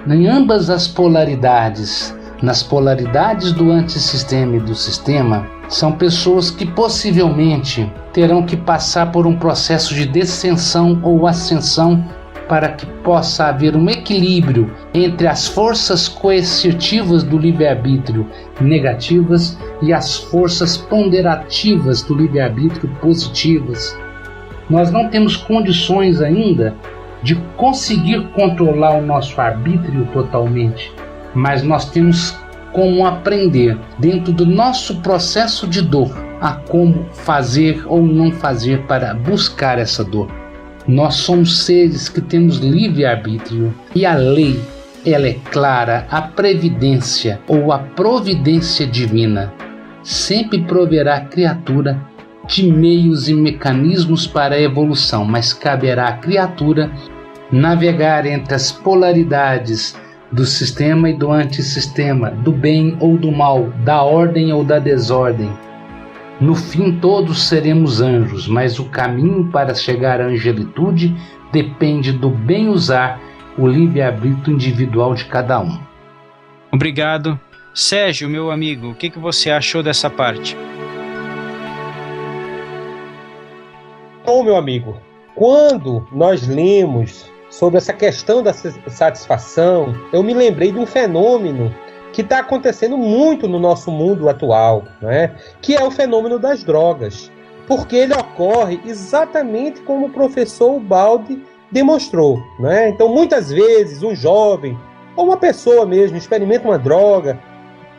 em ambas as polaridades, nas polaridades do antissistema e do sistema, São pessoas que possivelmente terão que passar por um processo de descensão ou ascensão para que possa haver um equilíbrio entre as forças coercitivas do livre-arbítrio negativas e as forças ponderativas do livre-arbítrio positivas. Nós não temos condições ainda de conseguir controlar o nosso arbítrio totalmente, mas nós temos como aprender, dentro do nosso processo de dor, a como fazer ou não fazer para buscar essa dor. Nós somos seres que temos livre-arbítrio e a lei, ela é clara. A previdência ou a providência divina sempre proverá à criatura de meios e mecanismos para a evolução, mas caberá à criatura navegar entre as polaridades do sistema e do antissistema, do bem ou do mal, da ordem ou da desordem. No fim, todos seremos anjos, mas o caminho para chegar à angelitude depende do bem usar o livre-arbítrio individual de cada um. Obrigado. Sérgio, meu amigo, o que você achou dessa parte? Bom, meu amigo, quando nós lemos sobre essa questão da satisfação, eu me lembrei de um fenômeno que está acontecendo muito no nosso mundo atual, né? Que é o fenômeno das drogas, porque ele ocorre exatamente como o professor Ubaldi demonstrou, né? Então, muitas vezes, um jovem ou uma pessoa mesmo experimenta uma droga,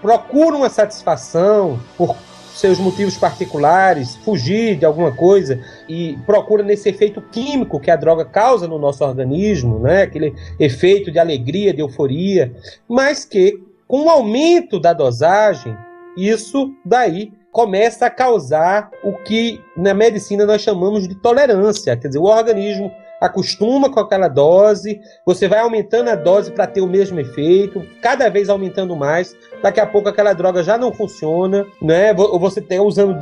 procura uma satisfação por seus motivos particulares, fugir de alguma coisa e procura nesse efeito químico que a droga causa no nosso organismo, né? Aquele efeito de alegria, de euforia, mas que com o aumento da dosagem, isso daí começa a causar o que na medicina nós chamamos de tolerância, quer dizer, o organismo acostuma com aquela dose, você vai aumentando a dose para ter o mesmo efeito, cada vez aumentando mais, daqui a pouco aquela droga já não funciona, né? Ou você está usando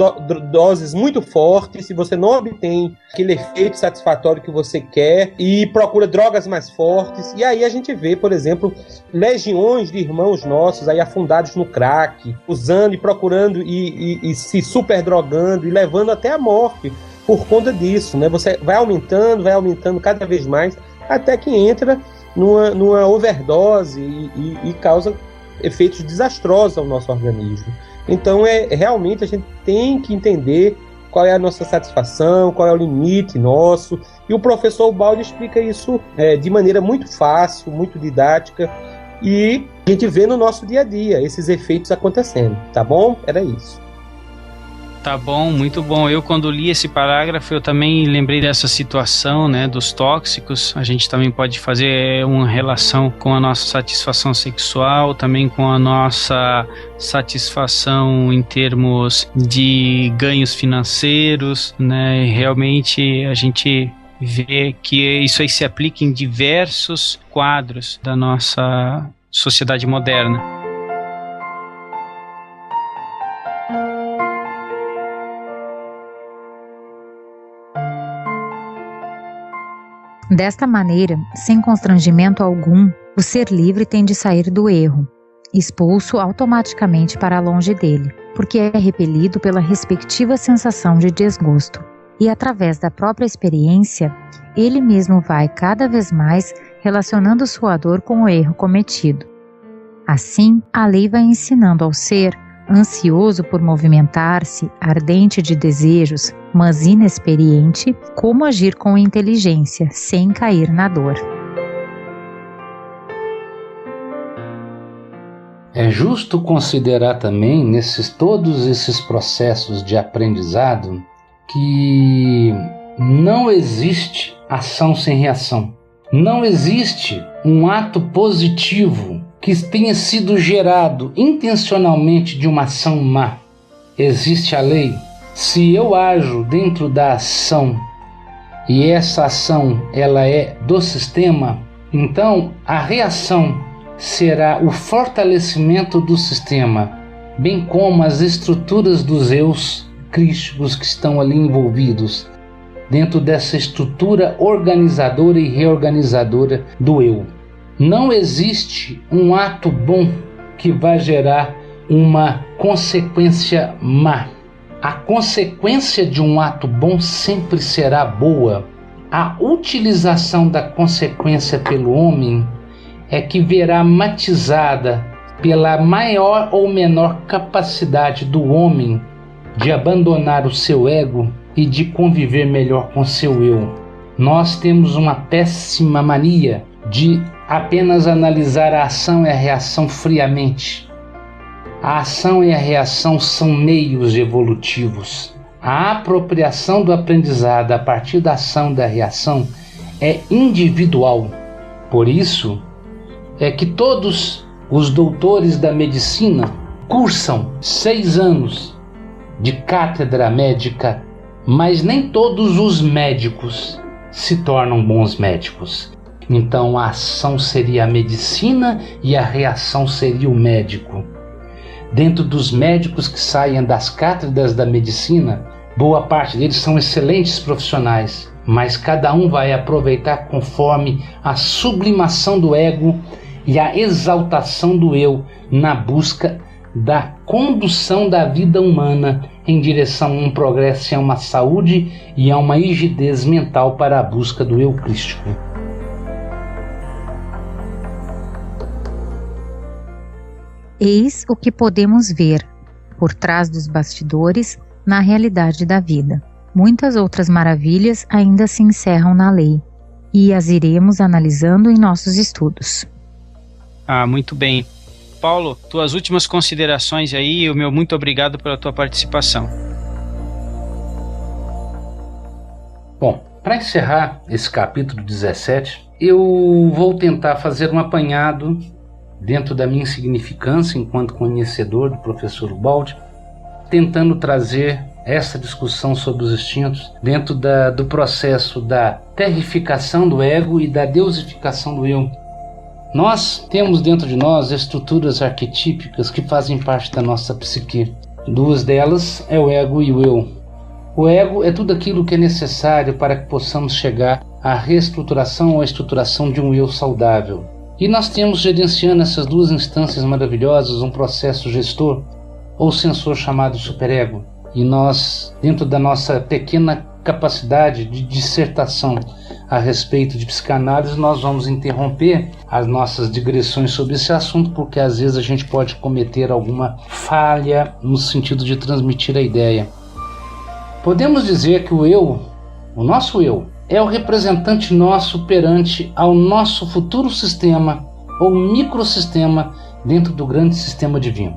doses muito fortes, se você não obtém aquele efeito satisfatório que você quer, e procura drogas mais fortes, e aí a gente vê, por exemplo, legiões de irmãos nossos aí afundados no crack, usando e procurando e se superdrogando e levando até a morte por conta disso, né? Você vai aumentando cada vez mais, até que entra numa overdose e causa efeitos desastrosos ao nosso organismo. Então, realmente a gente tem que entender qual é a nossa satisfação, qual é o limite nosso, e o professor Ubaldi explica isso de maneira muito fácil, muito didática, e a gente vê no nosso dia a dia esses efeitos acontecendo, tá bom? Era isso. Tá bom, muito bom. Eu, quando li esse parágrafo, eu também lembrei dessa situação, né, dos tóxicos. A gente também pode fazer uma relação com a nossa satisfação sexual, também com a nossa satisfação em termos de ganhos financeiros, né? E realmente a gente vê que isso aí se aplica em diversos quadros da nossa sociedade moderna. Desta maneira, sem constrangimento algum, o ser livre tem de sair do erro, expulso automaticamente para longe dele, porque é repelido pela respectiva sensação de desgosto, e através da própria experiência, ele mesmo vai cada vez mais relacionando sua dor com o erro cometido. Assim, a lei vai ensinando ao ser, ansioso por movimentar-se, ardente de desejos, mas inexperiente, como agir com inteligência, sem cair na dor. É justo considerar também, todos esses processos de aprendizado, que não existe ação sem reação. Não existe um ato positivo que tenha sido gerado intencionalmente de uma ação má. Existe a lei. Se eu ajo dentro da ação e essa ação ela é do sistema, então a reação será o fortalecimento do sistema, bem como as estruturas dos eus crísticos que estão ali envolvidos dentro dessa estrutura organizadora e reorganizadora do eu. Não existe um ato bom que vai gerar uma consequência má. A consequência de um ato bom sempre será boa. A utilização da consequência pelo homem é que verá matizada pela maior ou menor capacidade do homem de abandonar o seu ego e de conviver melhor com seu eu. Nós temos uma péssima mania de apenas analisar a ação e a reação friamente. A ação e a reação são meios evolutivos. A apropriação do aprendizado a partir da ação e da reação é individual. Por isso é que todos os doutores da medicina cursam 6 anos de cátedra médica, mas nem todos os médicos se tornam bons médicos. Então a ação seria a medicina e a reação seria o médico. Dentro dos médicos que saem das cátedras da medicina, boa parte deles são excelentes profissionais, mas cada um vai aproveitar conforme a sublimação do ego e a exaltação do eu na busca da condução da vida humana em direção a um progresso e a uma saúde e a uma rigidez mental para a busca do eu crístico. Eis o que podemos ver por trás dos bastidores na realidade da vida. Muitas outras maravilhas ainda se encerram na lei, e as iremos analisando em nossos estudos. Muito bem. Paulo, tuas últimas considerações aí, o meu muito obrigado pela tua participação. Bom, para encerrar esse capítulo 17, eu vou tentar fazer um apanhado dentro da minha insignificância enquanto conhecedor do professor Ubaldi, tentando trazer essa discussão sobre os instintos dentro do processo da terrificação do ego e da deusificação do eu. Nós temos dentro de nós estruturas arquetípicas que fazem parte da nossa psique. 2 delas é o ego e o eu. O ego é tudo aquilo que é necessário para que possamos chegar à reestruturação ou à estruturação de um eu saudável. E nós temos gerenciando essas 2 instâncias maravilhosas um processo gestor ou sensor chamado superego. E nós, dentro da nossa pequena capacidade de dissertação a respeito de psicanálise, nós vamos interromper as nossas digressões sobre esse assunto, porque às vezes a gente pode cometer alguma falha no sentido de transmitir a ideia. Podemos dizer que o eu, o nosso eu, é o representante nosso perante ao nosso futuro sistema ou microsistema dentro do grande sistema divino.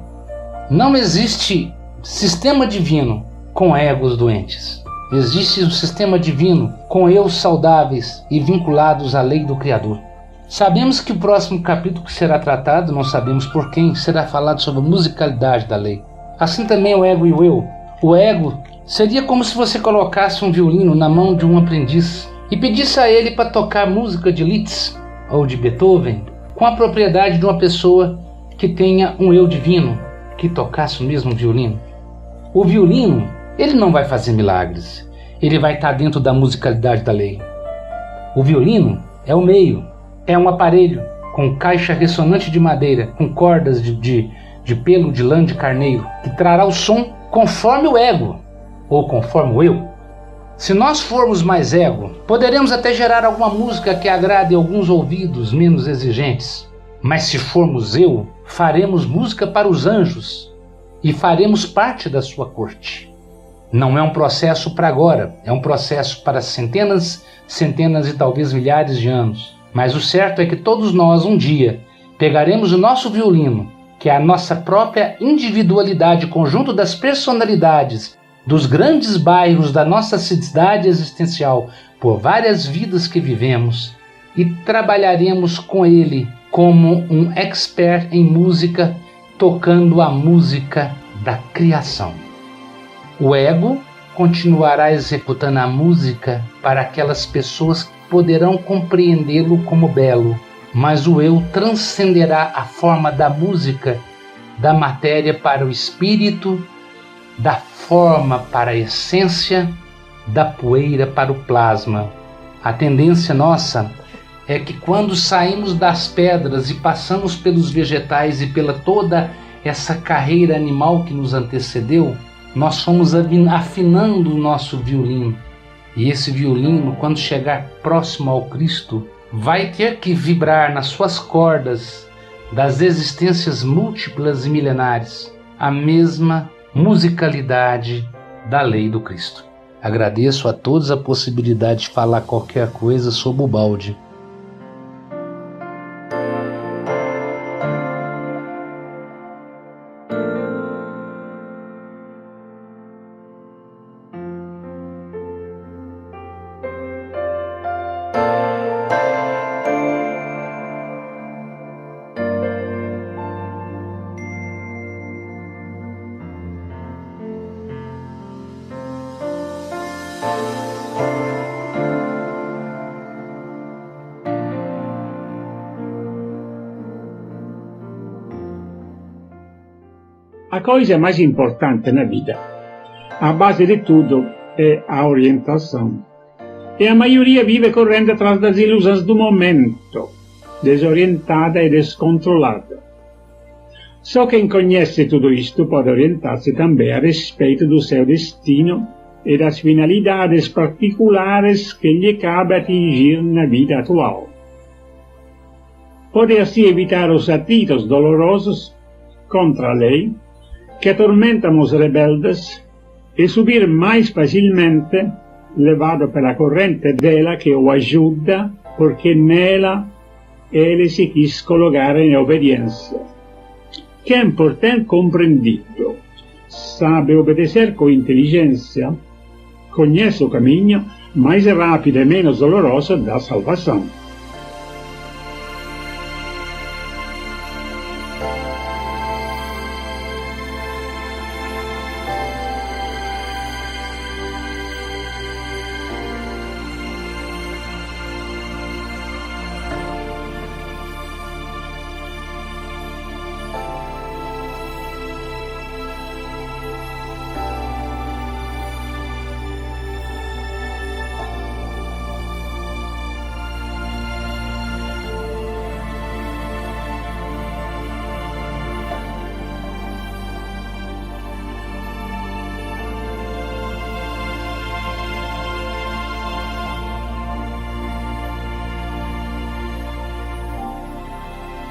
Não existe sistema divino com egos doentes. Existe um sistema divino com eus saudáveis e vinculados à lei do Criador. Sabemos que o próximo capítulo que será tratado, não sabemos por quem, será falado sobre a musicalidade da lei. Assim também o ego e o eu. O ego seria como se você colocasse um violino na mão de um aprendiz e pedisse a ele para tocar música de Liszt ou de Beethoven com a propriedade de uma pessoa que tenha um eu divino, que tocasse o mesmo violino. O violino, ele não vai fazer milagres, ele vai estar dentro da musicalidade da lei. O violino é o meio, é um aparelho com caixa ressonante de madeira, com cordas de pelo de lã de carneiro, que trará o som conforme o ego, ou conforme o eu. Se nós formos mais ego, poderemos até gerar alguma música que agrade alguns ouvidos menos exigentes. Mas se formos eu, faremos música para os anjos e faremos parte da sua corte. Não é um processo para agora, é um processo para centenas e talvez milhares de anos. Mas o certo é que todos nós um dia pegaremos o nosso violino, que é a nossa própria individualidade, conjunto das personalidades dos grandes bairros da nossa cidade existencial, por várias vidas que vivemos, e trabalharemos com ele como um expert em música, tocando a música da criação. O ego continuará executando a música para aquelas pessoas que poderão compreendê-lo como belo, mas o eu transcenderá a forma da música, da matéria para o espírito, da forma para a essência, da poeira para o plasma. A tendência nossa é que quando saímos das pedras e passamos pelos vegetais e pela toda essa carreira animal que nos antecedeu, nós fomos afinando o nosso violino. E esse violino, quando chegar próximo ao Cristo, vai ter que vibrar nas suas cordas das existências múltiplas e milenares a mesma musicalidade da lei do Cristo. Agradeço a todos a possibilidade de falar qualquer coisa sobre o balde. A coisa mais importante na vida, a base de tudo, é a orientação. E a maioria vive correndo atrás das ilusões do momento, desorientada e descontrolada. Só quem conhece tudo isto pode orientar-se também a respeito do seu destino e das finalidades particulares que lhe cabe atingir na vida atual. Pode assim evitar os atritos dolorosos contra a lei, que atormentam os rebeldes, e subir mais facilmente, levado pela corrente dela que o ajuda, porque nela ele se quis colocar em obediência. Quem, por ter compreendido, sabe obedecer com inteligência, conhece o caminho mais rápido e menos doloroso da salvação.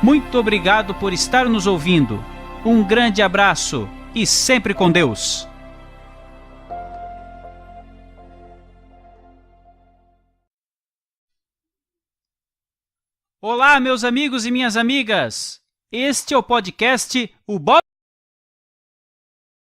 Muito obrigado por estar nos ouvindo. Um grande abraço e sempre com Deus. Olá, meus amigos e minhas amigas. Este é o podcast O